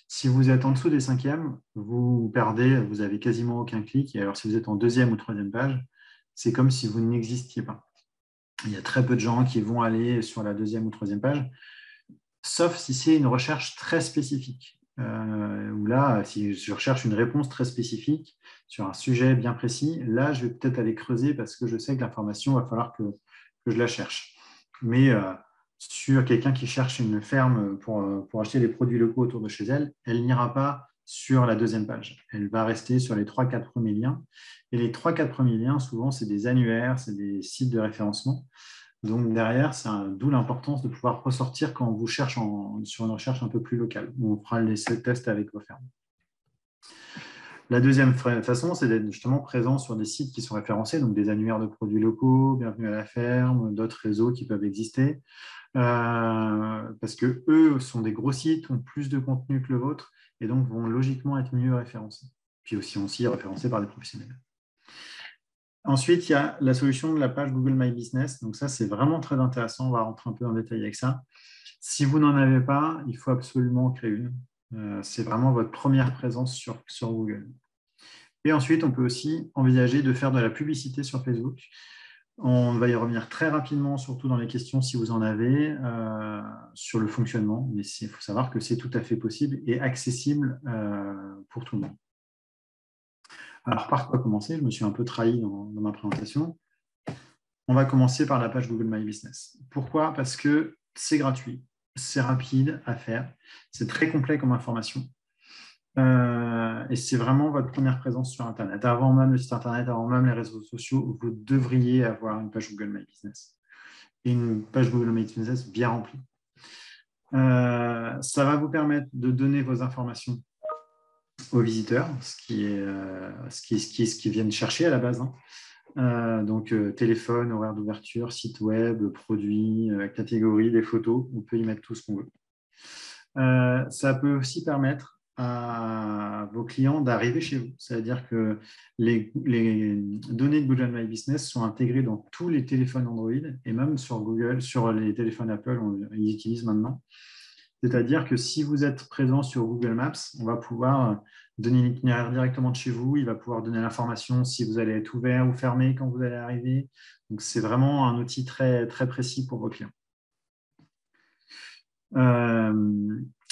Si vous êtes en dessous des cinquièmes, vous perdez, vous n'avez quasiment aucun clic. Et alors, si vous êtes en deuxième ou troisième page, c'est comme si vous n'existiez pas. Il y a très peu de gens qui vont aller sur la deuxième ou troisième page, sauf si c'est une recherche très spécifique. Ou là, si je recherche une réponse très spécifique sur un sujet bien précis, là, je vais peut-être aller creuser parce que je sais que l'information, va falloir que je la cherche. Mais sur quelqu'un qui cherche une ferme pour acheter des produits locaux autour de chez elle, elle n'ira pas sur la deuxième page. Elle va rester sur les 3-4 premiers liens. Et les 3-4 premiers liens, souvent, c'est des annuaires, c'est des sites de référencement. Donc derrière, d'où l'importance de pouvoir ressortir quand on vous cherche sur une recherche un peu plus locale. On fera les tests avec vos fermes. La deuxième façon, c'est d'être justement présent sur des sites qui sont référencés, donc des annuaires de produits locaux, Bienvenue à la ferme, d'autres réseaux qui peuvent exister, parce que eux sont des gros sites, ont plus de contenu que le vôtre, et donc vont logiquement être mieux référencés. Puis aussi référencés par des professionnels. Ensuite, il y a la solution de la page Google My Business. Donc ça, c'est vraiment très intéressant. On va rentrer un peu en détail avec ça. Si vous n'en avez pas, il faut absolument créer une. C'est vraiment votre première présence sur Google. Et ensuite, on peut aussi envisager de faire de la publicité sur Facebook. On va y revenir très rapidement, surtout dans les questions si vous en avez, sur le fonctionnement. Mais il faut savoir que c'est tout à fait possible et accessible pour tout le monde. Alors, par quoi commencer? Je me suis un peu trahi dans ma présentation. On va commencer par la page Google My Business. Pourquoi? Parce que c'est gratuit, c'est rapide à faire, c'est très complet comme information. Et c'est vraiment votre première présence sur Internet. Avant même le site Internet, avant même les réseaux sociaux, vous devriez avoir une page Google My Business. Et une page Google My Business bien remplie. Ça va vous permettre de donner vos informations aux visiteurs, ce qui viennent chercher à la base. Donc, téléphone, horaire d'ouverture, site web, produits, catégories, des photos, on peut y mettre tout ce qu'on veut. Ça peut aussi permettre à vos clients d'arriver chez vous. C'est-à-dire que les données de Google My Business sont intégrées dans tous les téléphones Android et même sur Google, sur les téléphones Apple, ils utilisent maintenant. C'est-à-dire que si vous êtes présent sur Google Maps, on va pouvoir donner l'itinéraire directement de chez vous. Il va pouvoir donner l'information si vous allez être ouvert ou fermé quand vous allez arriver. Donc, c'est vraiment un outil très, très précis pour vos clients.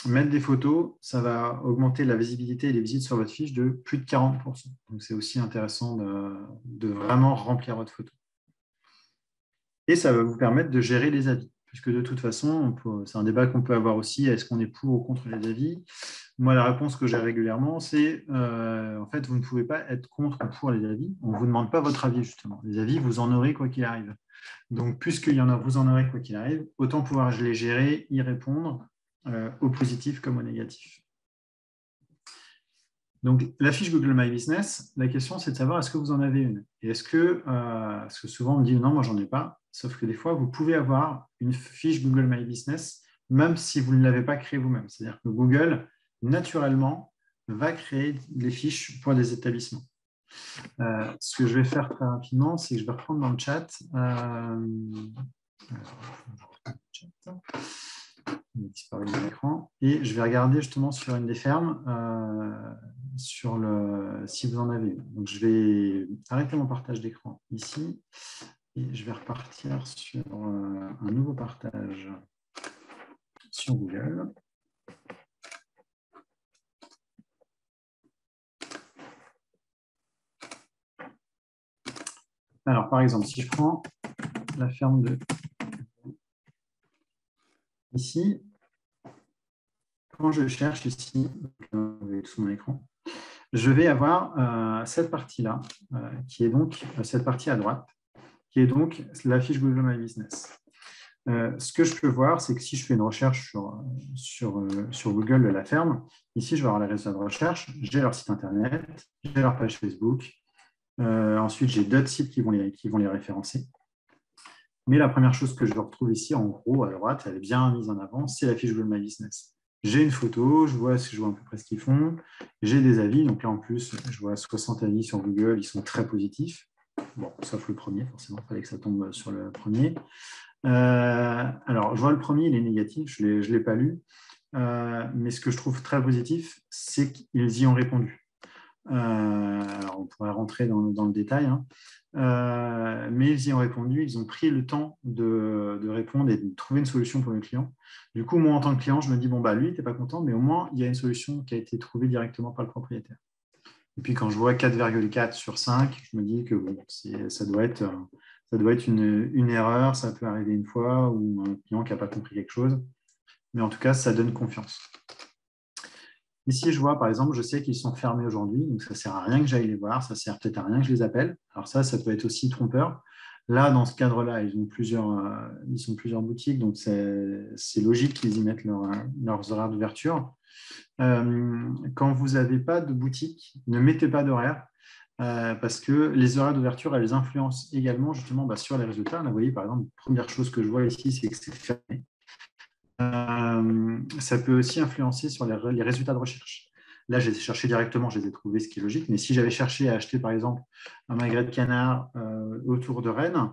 Mettre des photos, ça va augmenter la visibilité et les visites sur votre fiche de plus de 40%. Donc, c'est aussi intéressant de vraiment remplir votre photo. Et ça va vous permettre de gérer les avis. Puisque de toute façon, c'est un débat qu'on peut avoir aussi, est-ce qu'on est pour ou contre les avis? Moi, la réponse que j'ai régulièrement, c'est en fait, vous ne pouvez pas être contre ou pour les avis. On ne vous demande pas votre avis, justement. Les avis, vous en aurez quoi qu'il arrive. Donc, puisqu'il y en a, vous en aurez quoi qu'il arrive, autant pouvoir les gérer, y répondre, au positif comme au négatif. Donc, la fiche Google My Business, la question, c'est de savoir est-ce que vous en avez une. Et parce que souvent, on me dit non, moi, j'en ai pas. Sauf que des fois, vous pouvez avoir une fiche Google My Business, même si vous ne l'avez pas créée vous-même. C'est-à-dire que Google, naturellement, va créer des fiches pour des établissements. Ce que je vais faire très rapidement, c'est que je vais reprendre dans le chat. Il a disparu de l'écran. Et je vais regarder justement sur une des fermes si vous en avez une. Donc, je vais arrêter mon partage d'écran ici et je vais repartir sur un nouveau partage sur Google. Alors, par exemple, si je prends la ferme de ici, quand je cherche ici, sous mon écran, je vais avoir cette partie-là, qui est donc cette partie à droite, qui est donc la fiche Google My Business. Ce que je peux voir, c'est que si je fais une recherche sur Google de la ferme, ici, je vais avoir les résultats de recherche, j'ai leur site Internet, j'ai leur page Facebook. Ensuite, j'ai d'autres sites qui vont les référencer. Mais la première chose que je retrouve ici, en gros, à droite, elle est bien mise en avant, c'est la fiche Google My Business. J'ai une photo, je vois à peu près ce qu'ils font. J'ai des avis, donc là, en plus, je vois 60 avis sur Google, ils sont très positifs. Bon, sauf le premier, forcément, il fallait que ça tombe sur le premier. Alors, je vois le premier, il est négatif, je ne l'ai pas lu. Mais ce que je trouve très positif, c'est qu'ils y ont répondu. Alors, on pourrait rentrer dans le détail, hein. Mais ils y ont répondu, ils ont pris le temps de répondre et de trouver une solution pour le client. Du coup, moi, en tant que client, je me dis, bon, bah, lui, il n'était pas content, mais au moins, il y a une solution qui a été trouvée directement par le propriétaire. Et puis, quand je vois 4,4 sur 5, je me dis que bon, ça doit être une erreur, ça peut arriver une fois, ou un client qui n'a pas compris quelque chose. Mais en tout cas, ça donne confiance. Ici, je vois, par exemple, je sais qu'ils sont fermés aujourd'hui, donc ça ne sert à rien que j'aille les voir, ça ne sert peut-être à rien que je les appelle. Alors ça peut être aussi trompeur. Là, dans ce cadre-là, ils sont plusieurs boutiques, donc c'est logique qu'ils y mettent leurs horaires d'ouverture. Quand vous n'avez pas de boutique, ne mettez pas d'horaire, parce que les horaires d'ouverture, elles influencent également justement sur les résultats. Là, vous voyez, par exemple, la première chose que je vois ici, c'est que c'est fermé. Ça peut aussi influencer sur les résultats de recherche. Là, j'ai cherché directement, je les ai trouvés, ce qui est logique. Mais si j'avais cherché à acheter, par exemple, un magret de canard autour de Rennes,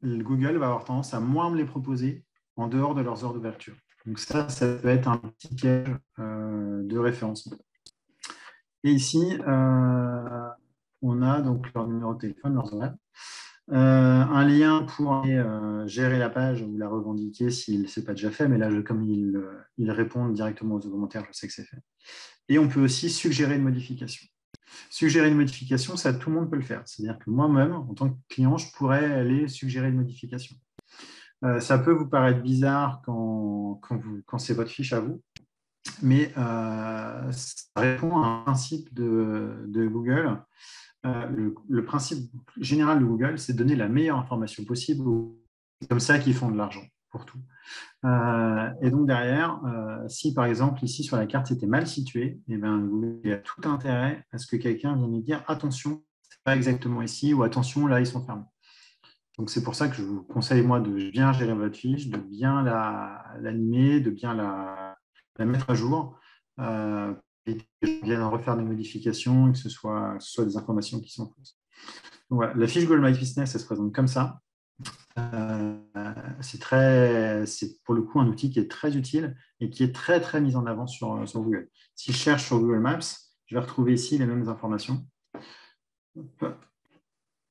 Google va avoir tendance à moins me les proposer en dehors de leurs heures d'ouverture. Donc ça peut être un petit piège de référencement. Et ici, on a donc leur numéro de téléphone, leurs horaires. Un lien pour aller gérer la page ou la revendiquer s'il ne s'est pas déjà fait, mais là, comme ils répondent directement aux commentaires, je sais que c'est fait. Et on peut aussi suggérer une modification. Suggérer une modification, ça, tout le monde peut le faire. C'est-à-dire que moi-même, en tant que client, je pourrais aller suggérer une modification. Ça peut vous paraître bizarre quand c'est votre fiche à vous, mais ça répond à un principe de Google. Le principe général de Google, c'est de donner la meilleure information possible. C'est comme ça qu'ils font de l'argent pour tout. Et donc derrière, si par exemple ici sur la carte c'était mal situé, et bien, Google a tout intérêt à ce que quelqu'un vienne nous dire attention, c'est pas exactement ici, ou attention, là ils sont fermés. Donc c'est pour ça que je vous conseille moi de bien gérer votre fiche, de bien l'animer, de bien la mettre à jour. Et que je vienne refaire des modifications et que ce soit des informations qui sont fausses. Donc, voilà, la fiche Google My Business, elle se présente comme ça. C'est pour le coup un outil qui est très utile et qui est très, très mis en avant sur Google. Si je cherche sur Google Maps, je vais retrouver ici les mêmes informations.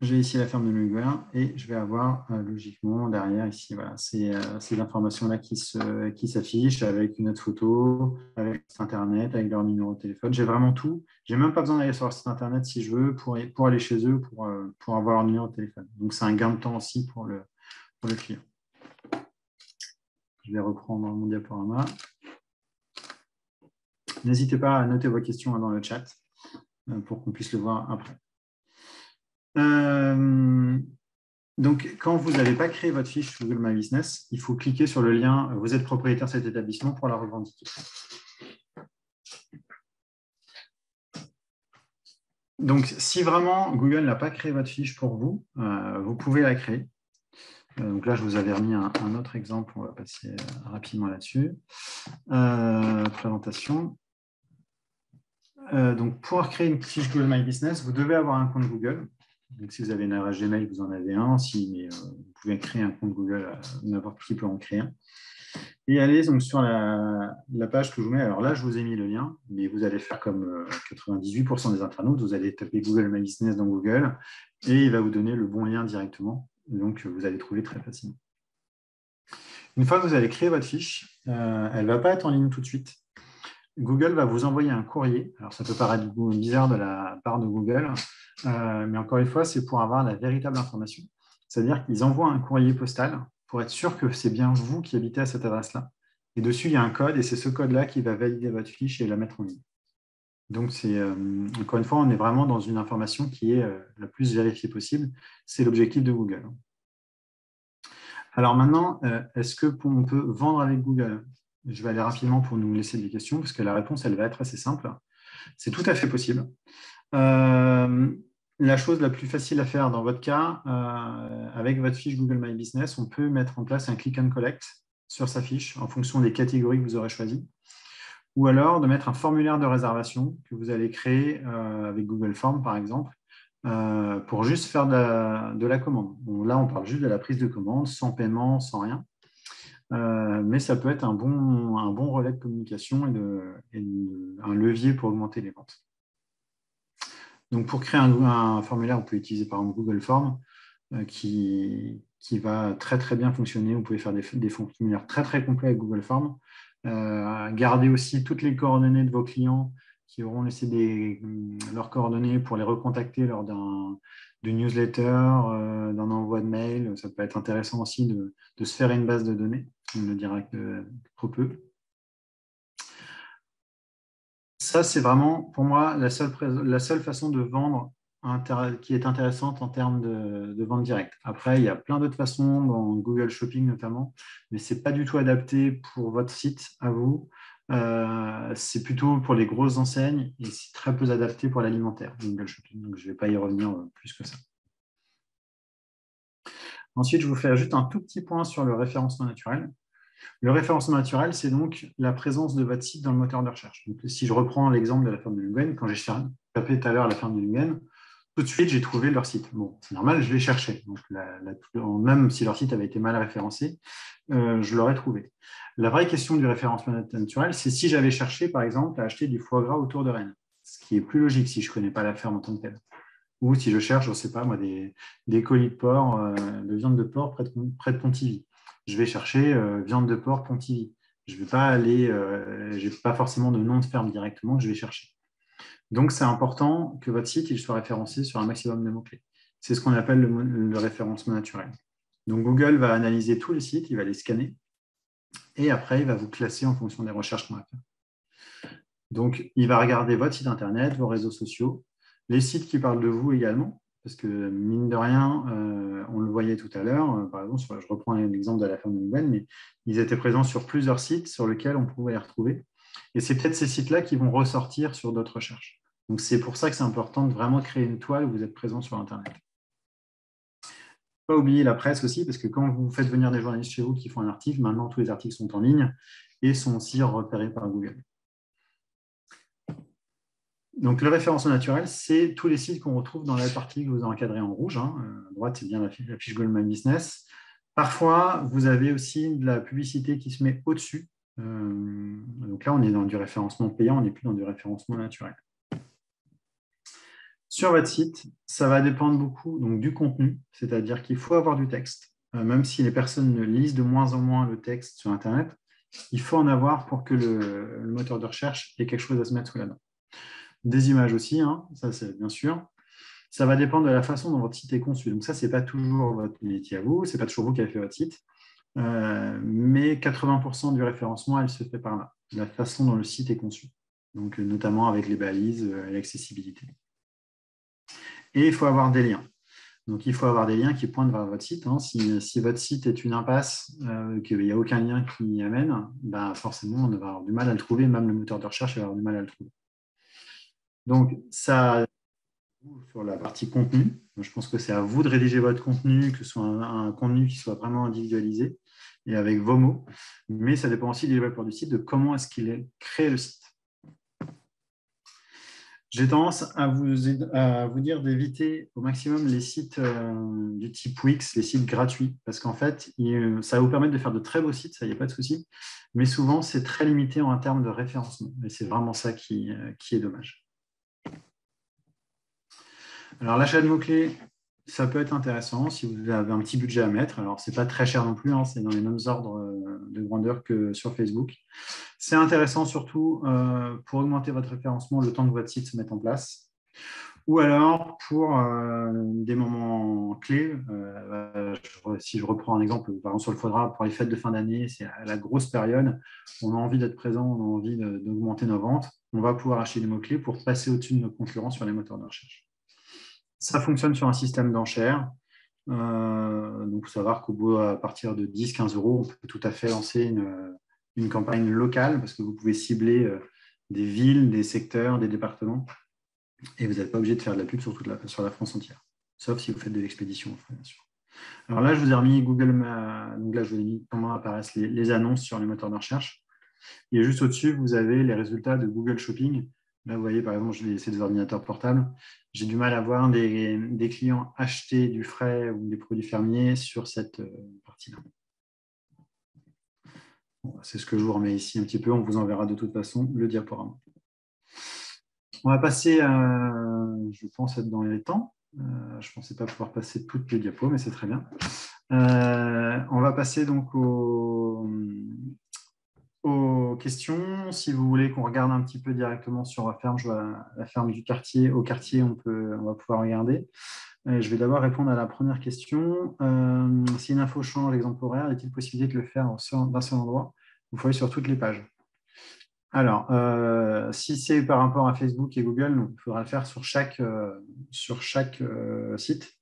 J'ai ici la ferme de Mulguin et je vais avoir logiquement derrière ici voilà, ces informations-là qui s'affichent avec une autre photo, avec le site internet, avec leur numéro de téléphone. J'ai vraiment tout. Je n'ai même pas besoin d'aller sur leur site internet si je veux pour aller chez eux, pour avoir leur numéro de téléphone. Donc c'est un gain de temps aussi pour le client. Je vais reprendre mon diaporama. N'hésitez pas à noter vos questions dans le chat pour qu'on puisse le voir après. Donc, quand vous n'avez pas créé votre fiche Google My Business, il faut cliquer sur le lien « Vous êtes propriétaire de cet établissement » pour la revendiquer. Donc, si vraiment Google n'a pas créé votre fiche pour vous, vous pouvez la créer. Donc là, je vous avais remis un autre exemple. On va passer rapidement là-dessus. Présentation. Donc, pour créer une fiche Google My Business, vous devez avoir un compte Google. Donc, si vous avez une adresse Gmail, vous en avez un. Vous pouvez créer un compte Google, n'importe qui peut en créer un. Et allez donc sur la page que je vous mets. Alors là, je vous ai mis le lien, mais vous allez faire comme 98% des internautes. Vous allez taper Google My Business dans Google et il va vous donner le bon lien directement. Donc, vous allez trouver très facilement. Une fois que vous avez créé votre fiche, elle ne va pas être en ligne tout de suite. Google va vous envoyer un courrier. Alors, ça peut paraître bizarre de la part de Google, mais encore une fois, c'est pour avoir la véritable information. C'est-à-dire qu'ils envoient un courrier postal pour être sûr que c'est bien vous qui habitez à cette adresse-là. Et dessus, il y a un code, et c'est ce code-là qui va valider votre fiche et la mettre en ligne. Donc, encore une fois, on est vraiment dans une information qui est la plus vérifiée possible. C'est l'objectif de Google. Alors maintenant, est-ce qu'on peut vendre avec Google? Je vais aller rapidement pour nous laisser des questions, parce que la réponse, elle va être assez simple. C'est tout à fait possible. La chose la plus facile à faire dans votre cas, avec votre fiche Google My Business, on peut mettre en place un click and collect sur sa fiche en fonction des catégories que vous aurez choisies. Ou alors de mettre un formulaire de réservation que vous allez créer avec Google Forms, par exemple, pour juste faire de la commande. Donc là, on parle juste de la prise de commande, sans paiement, sans rien. Mais ça peut être un bon relais de communication et un levier pour augmenter les ventes. Donc, pour créer un formulaire, vous pouvez utiliser par exemple Google Forms qui va très, très bien fonctionner. Vous pouvez faire des formulaires très, très complets avec Google Forms. Gardez aussi toutes les coordonnées de vos clients qui auront laissé leurs coordonnées pour les recontacter lors d'une newsletter, d'un envoi de mail. Ça peut être intéressant aussi de se faire une base de données. On le dira trop peu. Ça, c'est vraiment, pour moi, la seule façon de vendre qui est intéressante en termes de vente directe. Après, il y a plein d'autres façons, dans Google Shopping notamment, mais ce n'est pas du tout adapté pour votre site à vous. C'est plutôt pour les grosses enseignes et c'est très peu adapté pour l'alimentaire, Google Shopping. Donc, je ne vais pas y revenir plus que ça. Ensuite, je vous fais juste un tout petit point sur le référencement naturel. Le référencement naturel, c'est donc la présence de votre site dans le moteur de recherche. Donc, si je reprends l'exemple de la ferme de Lungen, quand j'ai tapé tout à l'heure la ferme de Lungen, tout de suite, j'ai trouvé leur site. Bon, c'est normal, je l'ai cherché. Donc, même si leur site avait été mal référencé, je l'aurais trouvé. La vraie question du référencement naturel, c'est si j'avais cherché, par exemple, à acheter du foie gras autour de Rennes, ce qui est plus logique si je ne connais pas la ferme en tant que telle. Ou si je cherche, je ne sais pas, moi, des colis de porc, de viande de porc près de Pontivy. Je vais chercher viande de porc Pontivy. Je ne vais pas aller, je n'ai pas forcément de nom de ferme directement que je vais chercher. Donc, c'est important que votre site il soit référencé sur un maximum de mots-clés. C'est ce qu'on appelle le référencement naturel. Donc, Google va analyser tous les sites, il va les scanner et après, il va vous classer en fonction des recherches qu'on va faire. Donc, il va regarder votre site Internet, vos réseaux sociaux, les sites qui parlent de vous également, parce que mine de rien, on le voyait tout à l'heure, par exemple, je reprends l'exemple de la ferme de Nouvelle, mais ils étaient présents sur plusieurs sites sur lesquels on pouvait les retrouver. Et c'est peut-être ces sites-là qui vont ressortir sur d'autres recherches. Donc, c'est pour ça que c'est important de vraiment créer une toile où vous êtes présent sur Internet. Pas oublier la presse aussi, parce que quand vous faites venir des journalistes chez vous qui font un article, maintenant tous les articles sont en ligne et sont aussi repérés par Google. Donc, le référencement naturel, c'est tous les sites qu'on retrouve dans la partie que vous avez encadrée en rouge. À droite, c'est bien la fiche Google My Business. Parfois, vous avez aussi de la publicité qui se met au-dessus. Donc là, on est dans du référencement payant, on n'est plus dans du référencement naturel. Sur votre site, ça va dépendre beaucoup donc, du contenu, c'est-à-dire qu'il faut avoir du texte. Même si les personnes lisent de moins en moins le texte sur Internet, il faut en avoir pour que le moteur de recherche ait quelque chose à se mettre sous la main. Des images aussi, hein, ça c'est bien sûr. Ça va dépendre de la façon dont votre site est conçu. Donc ça, ce n'est pas toujours votre métier à vous, ce n'est pas toujours vous qui avez fait votre site, mais 80% du référencement, elle se fait par là, la façon dont le site est conçu, donc notamment avec les balises et l'accessibilité. Et il faut avoir des liens. Donc, il faut avoir des liens qui pointent vers votre site. Hein. Si votre site est une impasse, qu'il n'y a aucun lien qui y amène, ben forcément, on va avoir du mal à le trouver. Même le moteur de recherche va avoir du mal à le trouver. Donc, ça sur la partie contenu. Je pense que c'est à vous de rédiger votre contenu, que ce soit un contenu qui soit vraiment individualisé et avec vos mots. Mais ça dépend aussi du développeur du site, de comment est-ce qu'il crée le site. J'ai tendance à vous dire d'éviter au maximum les sites du type Wix, les sites gratuits, parce qu'en fait, ça va vous permettre de faire de très beaux sites, ça, il n'y a pas de souci, mais souvent, c'est très limité en termes de référencement, et c'est vraiment ça qui est dommage. Alors, l'achat de mots-clés, ça peut être intéressant si vous avez un petit budget à mettre. Alors, ce n'est pas très cher non plus, hein, c'est dans les mêmes ordres de grandeur que sur Facebook. C'est intéressant surtout pour augmenter votre référencement le temps que votre site se mette en place. Ou alors pour des moments clés. Si je reprends un exemple, par exemple sur le Faudra, pour les fêtes de fin d'année, c'est la grosse période. On a envie d'être présent, on a envie d'augmenter nos ventes. On va pouvoir acheter des mots-clés pour passer au-dessus de nos concurrents sur les moteurs de recherche. Ça fonctionne sur un système d'enchères. Donc, il faut savoir qu'au bout, à partir de 10-15 euros, on peut tout à fait lancer une campagne locale parce que vous pouvez cibler des villes, des secteurs, des départements et vous n'êtes pas obligé de faire de la pub sur la France entière, sauf si vous faites de l'expédition, bien sûr. Alors là, je vous ai remis Google, donc là, je vous ai mis comment apparaissent les annonces sur les moteurs de recherche. Et juste au-dessus, vous avez les résultats de Google Shopping. Là, vous voyez, par exemple, c'est des ordinateurs portables. J'ai du mal à voir des clients acheter du frais ou des produits fermiers sur cette partie-là. Bon, c'est ce que je vous remets ici un petit peu. On vous enverra de toute façon le diaporama. On va passer, je pense être dans les temps. Je ne pensais pas pouvoir passer toutes les diapos, mais c'est très bien. On va passer donc aux questions. Si vous voulez qu'on regarde un petit peu directement sur la ferme, je vois la ferme du quartier. Au quartier, on va pouvoir regarder. Je vais d'abord répondre à la première question. Si une info change l'exemple horaire, est-il possibilité de le faire d'un seul endroit? Vous voyez sur toutes les pages. Alors, si c'est par rapport à Facebook et Google, il faudra le faire sur chaque site,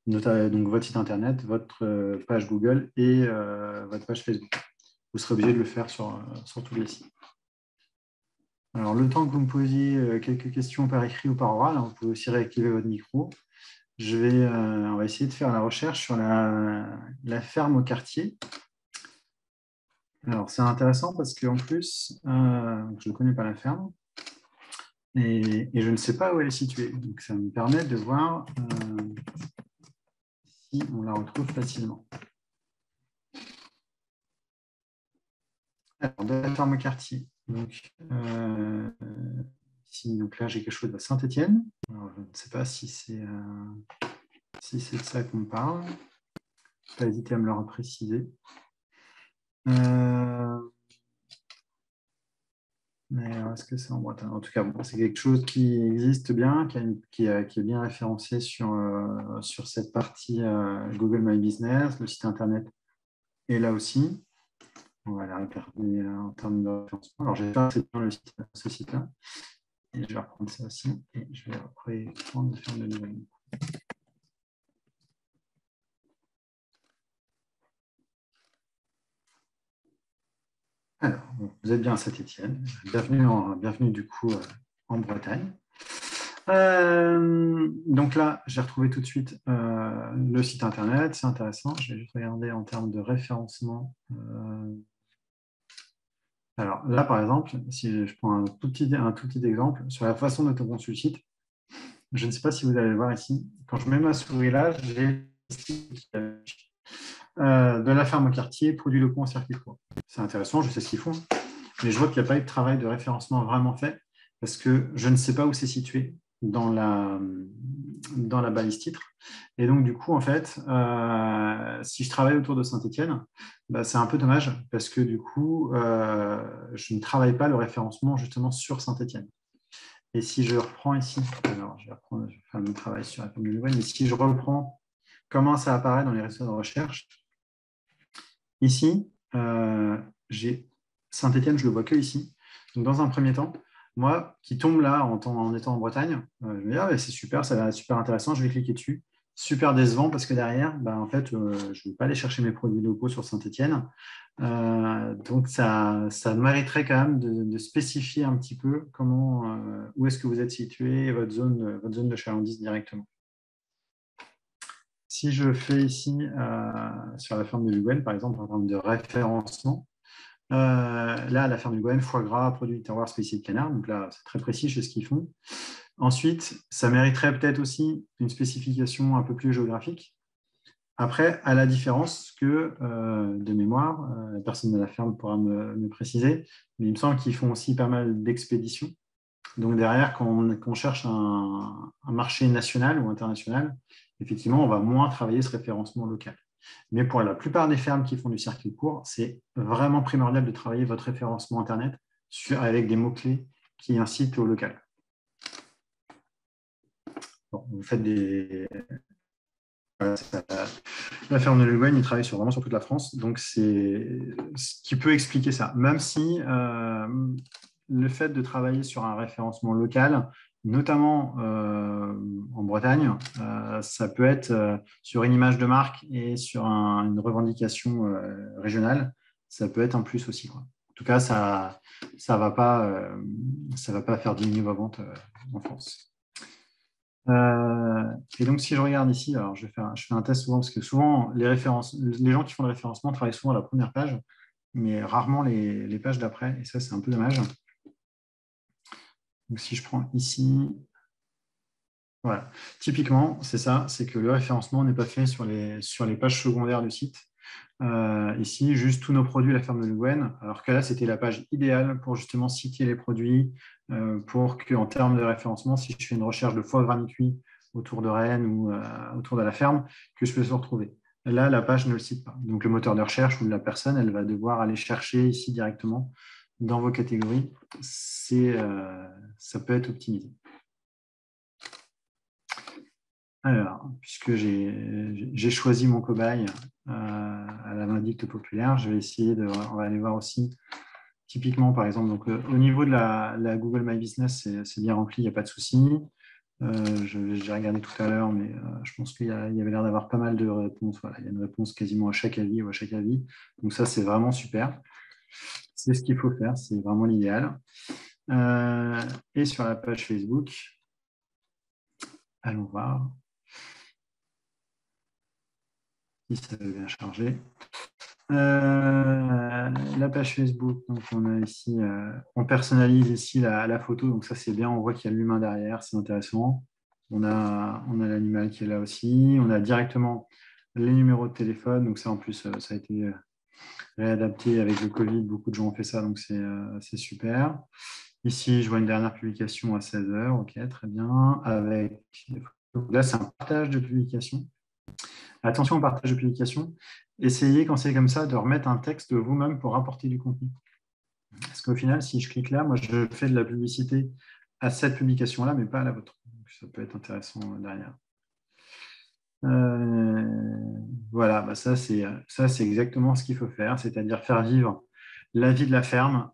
donc votre site Internet, votre page Google et votre page Facebook. Vous serez obligé de le faire sur tous les sites. Alors, le temps que vous me posiez quelques questions par écrit ou par oral, vous pouvez aussi réactiver votre micro. On va essayer de faire la recherche sur la ferme au quartier. Alors, c'est intéressant parce qu'en plus, je ne connais pas la ferme et je ne sais pas où elle est située. Donc, ça me permet de voir si on la retrouve facilement. Alors, de la ferme au quartier. Donc, ici, donc là, j'ai quelque chose de Saint-Étienne. Alors, je ne sais pas si c'est de ça qu'on parle. Pas hésiter à me le repréciser. Mais est-ce que c'est en Bretagne? En tout cas, bon, c'est quelque chose qui existe bien, qui est bien référencé sur cette partie Google My Business. Le site Internet est là aussi. On va la regarder en termes de référencement. Alors, j'ai fait ce site-là. Et je vais reprendre ça aussi. Et je vais reprendre de faire de nouvelles. Alors, vous êtes bien à Saint-Étienne. Bienvenue du coup en Bretagne. Donc là, j'ai retrouvé tout de suite le site Internet. C'est intéressant. Je vais juste regarder en termes de référencement. Alors là, par exemple, si je prends un tout petit exemple, sur la façon dont on consulte le site, je ne sais pas si vous allez le voir ici. Quand je mets ma souris là, j'ai de la ferme au quartier, produits locaux en circuit court. C'est intéressant, je sais ce qu'ils font, mais je vois qu'il n'y a pas eu de travail de référencement vraiment fait parce que je ne sais pas où c'est situé dans la balise titre. Et donc, du coup, en fait, si je travaille autour de Saint-Étienne, c'est un peu dommage parce que du coup, je ne travaille pas le référencement justement sur Saint-Étienne. Et si je reprends ici, alors je vais faire mon travail sur la commune nouvelle, mais si je reprends comment ça apparaît dans les résultats de recherche, ici, j'ai Saint-Étienne, je ne le vois que ici. Donc, dans un premier temps, moi, qui tombe là en étant en Bretagne, je me dis, c'est super, ça a l'air super intéressant, je vais cliquer dessus. super décevant parce que derrière, en fait, je ne vais pas aller chercher mes produits locaux sur Saint-Étienne. Donc, ça mériterait quand même de spécifier un petit peu où est-ce que vous êtes situé et votre zone de chalandise directement. Si je fais ici, sur la ferme de Luguen, par exemple, en termes de référencement, là, la ferme de Luguen, foie gras, produits terroir spécifiques canard. Donc là, c'est très précis chez ce qu'ils font. Ensuite, ça mériterait peut-être aussi une spécification un peu plus géographique. Après, à la différence que, de mémoire, la personne de la ferme pourra me préciser, mais il me semble qu'ils font aussi pas mal d'expéditions. Donc derrière, quand on cherche un marché national ou international, effectivement, on va moins travailler ce référencement local. Mais pour la plupart des fermes qui font du circuit court, c'est vraiment primordial de travailler votre référencement Internet avec des mots-clés qui incitent au local. Bon, vous faites la ferme de Luguen, il travaille vraiment sur toute la France, donc c'est ce qui peut expliquer ça. Même si le fait de travailler sur un référencement local, notamment en Bretagne, ça peut être sur une image de marque et sur une revendication régionale, ça peut être un plus aussi, quoi. En tout cas, ça va pas faire diminuer vos ventes en France. Et donc, si je regarde ici, alors je fais un test souvent, parce que souvent, les gens qui font le référencement travaillent souvent à la première page, mais rarement les pages d'après, et ça, c'est un peu dommage. Donc, si je prends ici, voilà. Typiquement, c'est ça, c'est que le référencement n'est pas fait sur les pages secondaires du site. Ici, juste tous nos produits, la ferme de Luguen, alors que là, c'était la page idéale pour justement citer les produits, pour qu'en termes de référencement, si je fais une recherche de foie gras cuit autour de Rennes ou autour de la ferme, que je puisse le retrouver. Là, la page ne le cite pas. Donc, le moteur de recherche ou la personne, elle va devoir aller chercher ici directement dans vos catégories. Ça peut être optimisé. Alors, puisque j'ai choisi mon cobaye à la vindicte populaire, on va aller voir aussi, typiquement, par exemple, donc, au niveau de la Google My Business, c'est bien rempli, il n'y a pas de souci. J'ai regardé tout à l'heure, mais je pense qu'il y avait l'air d'avoir pas mal de réponses. Voilà, il y a une réponse quasiment à chaque avis ou à chaque avis. Donc ça, c'est vraiment super. C'est ce qu'il faut faire, c'est vraiment l'idéal. Et sur la page Facebook, allons voir si ça veut bien charger. La page Facebook, donc on a ici, on personnalise ici la photo, donc ça c'est bien, on voit qu'il y a l'humain derrière, c'est intéressant. On a l'animal qui est là aussi, on a directement les numéros de téléphone, donc ça en plus ça a été réadapté avec le Covid, beaucoup de gens ont fait ça, donc c'est super. Ici, je vois une dernière publication à 16h, ok, très bien. Là, c'est un partage de publication. Attention au partage de publication. Essayez, quand c'est comme ça, de remettre un texte vous-même pour apporter du contenu. Parce qu'au final, si je clique là, moi, je fais de la publicité à cette publication-là, mais pas à la vôtre. Donc, ça peut être intéressant derrière. Voilà, ça, c'est exactement ce qu'il faut faire, c'est-à-dire faire vivre la vie de la ferme.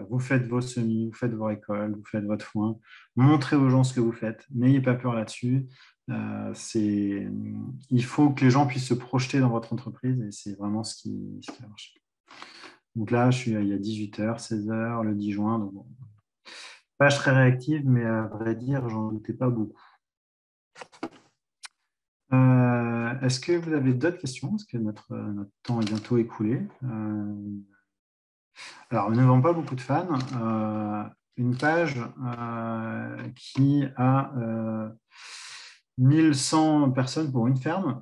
Vous faites vos semis, vous faites vos récoltes, vous faites votre foin. Montrez aux gens ce que vous faites. N'ayez pas peur là-dessus. Il faut que les gens puissent se projeter dans votre entreprise et c'est vraiment ce qui marche. Donc là, il y a 18h, 16h, le 10 juin. Donc, bon, page très réactive, mais à vrai dire, j'en doutais pas beaucoup. Est-ce que vous avez d'autres questions? Parce que notre temps est bientôt écoulé. Alors, nous n'avons pas beaucoup de fans. Une page qui a 1100 personnes pour une ferme,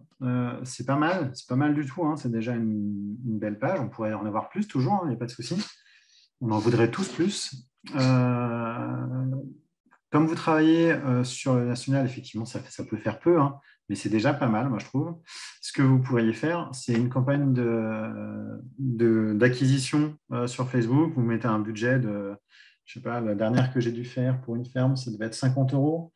c'est pas mal. C'est pas mal du tout, hein. C'est déjà une belle page. On pourrait en avoir plus toujours, il n'y a pas de souci. On en voudrait tous plus. Comme vous travaillez sur le national, effectivement, ça peut faire peu, hein, mais c'est déjà pas mal, moi, je trouve. Ce que vous pourriez faire, c'est une campagne d'acquisition sur Facebook. Vous mettez un budget de, je sais pas, la dernière que j'ai dû faire pour une ferme, ça devait être 50 €.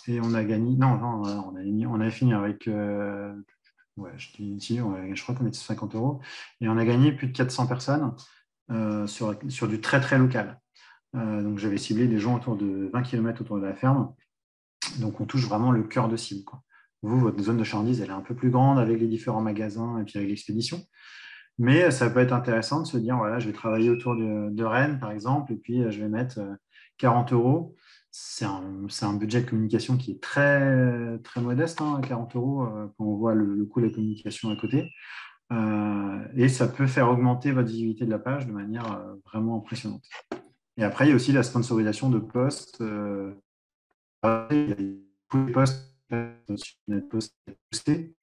Et on a gagné, non, on avait fini avec, ouais, je crois qu'on était 50 €, et on a gagné plus de 400 personnes sur du très, très local. Donc, j'avais ciblé des gens autour de 20 km autour de la ferme. Donc, on touche vraiment le cœur de cible, quoi. Vous, votre zone de chalandise, elle est un peu plus grande avec les différents magasins et puis avec l'expédition. Mais ça peut être intéressant de se dire, voilà, je vais travailler autour de Rennes, par exemple, et puis je vais mettre 40 euros. C'est un budget de communication qui est très, très modeste, hein, 40 euros, quand on voit le coût de la communication à côté. Et ça peut faire augmenter votre visibilité de la page de manière vraiment impressionnante. Et après, il y a aussi la sponsorisation de posts. Il y a beaucoup de posts postés.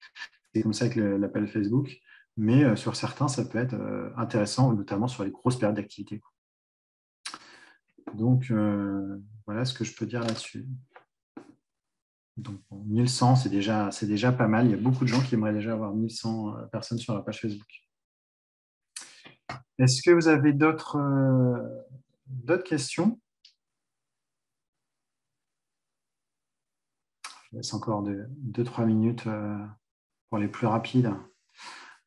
C'est comme ça que l'appelle Facebook. Mais sur certains, ça peut être intéressant, notamment sur les grosses périodes d'activité. Donc, voilà ce que je peux dire là-dessus. Donc, 1100, c'est déjà pas mal. Il y a beaucoup de gens qui aimeraient déjà avoir 1100 personnes sur la page Facebook. Est-ce que vous avez d'autres questions? Je laisse encore 2-3 minutes pour les plus rapides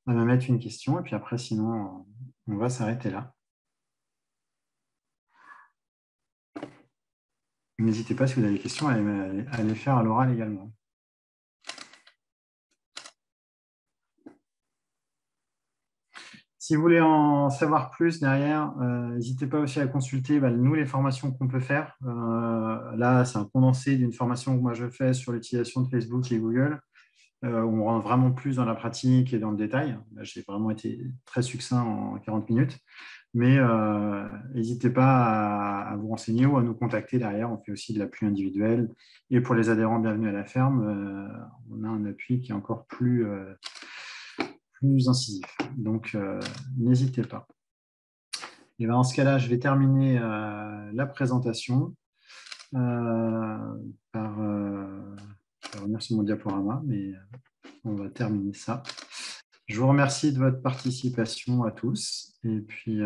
à me mettre une question. Et puis après, sinon, on va s'arrêter là. N'hésitez pas, si vous avez des questions, à les faire à l'oral également. Si vous voulez en savoir plus derrière, n'hésitez pas aussi à consulter nous, les formations qu'on peut faire. Là, c'est un condensé d'une formation que moi je fais sur l'utilisation de Facebook et Google. Où on rentre vraiment plus dans la pratique et dans le détail. Là, j'ai vraiment été très succinct en 40 minutes. Mais n'hésitez pas à vous renseigner ou à nous contacter derrière. On fait aussi de l'appui individuel. Et pour les adhérents, bienvenue à la ferme, on a un appui qui est encore plus incisif. Donc, n'hésitez pas. Et dans ce cas-là, je vais terminer la présentation par revenir sur mon diaporama, mais on va terminer ça. Je vous remercie de votre participation à tous. Et puis,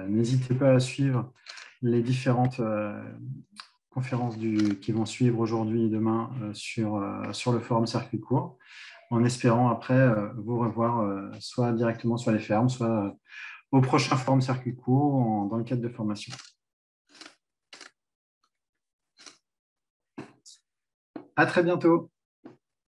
n'hésitez pas à suivre les différentes conférences qui vont suivre aujourd'hui et demain sur le forum Circuit Court, en espérant après vous revoir soit directement sur les fermes, soit au prochain forum Circuit Court dans le cadre de formation. À très bientôt.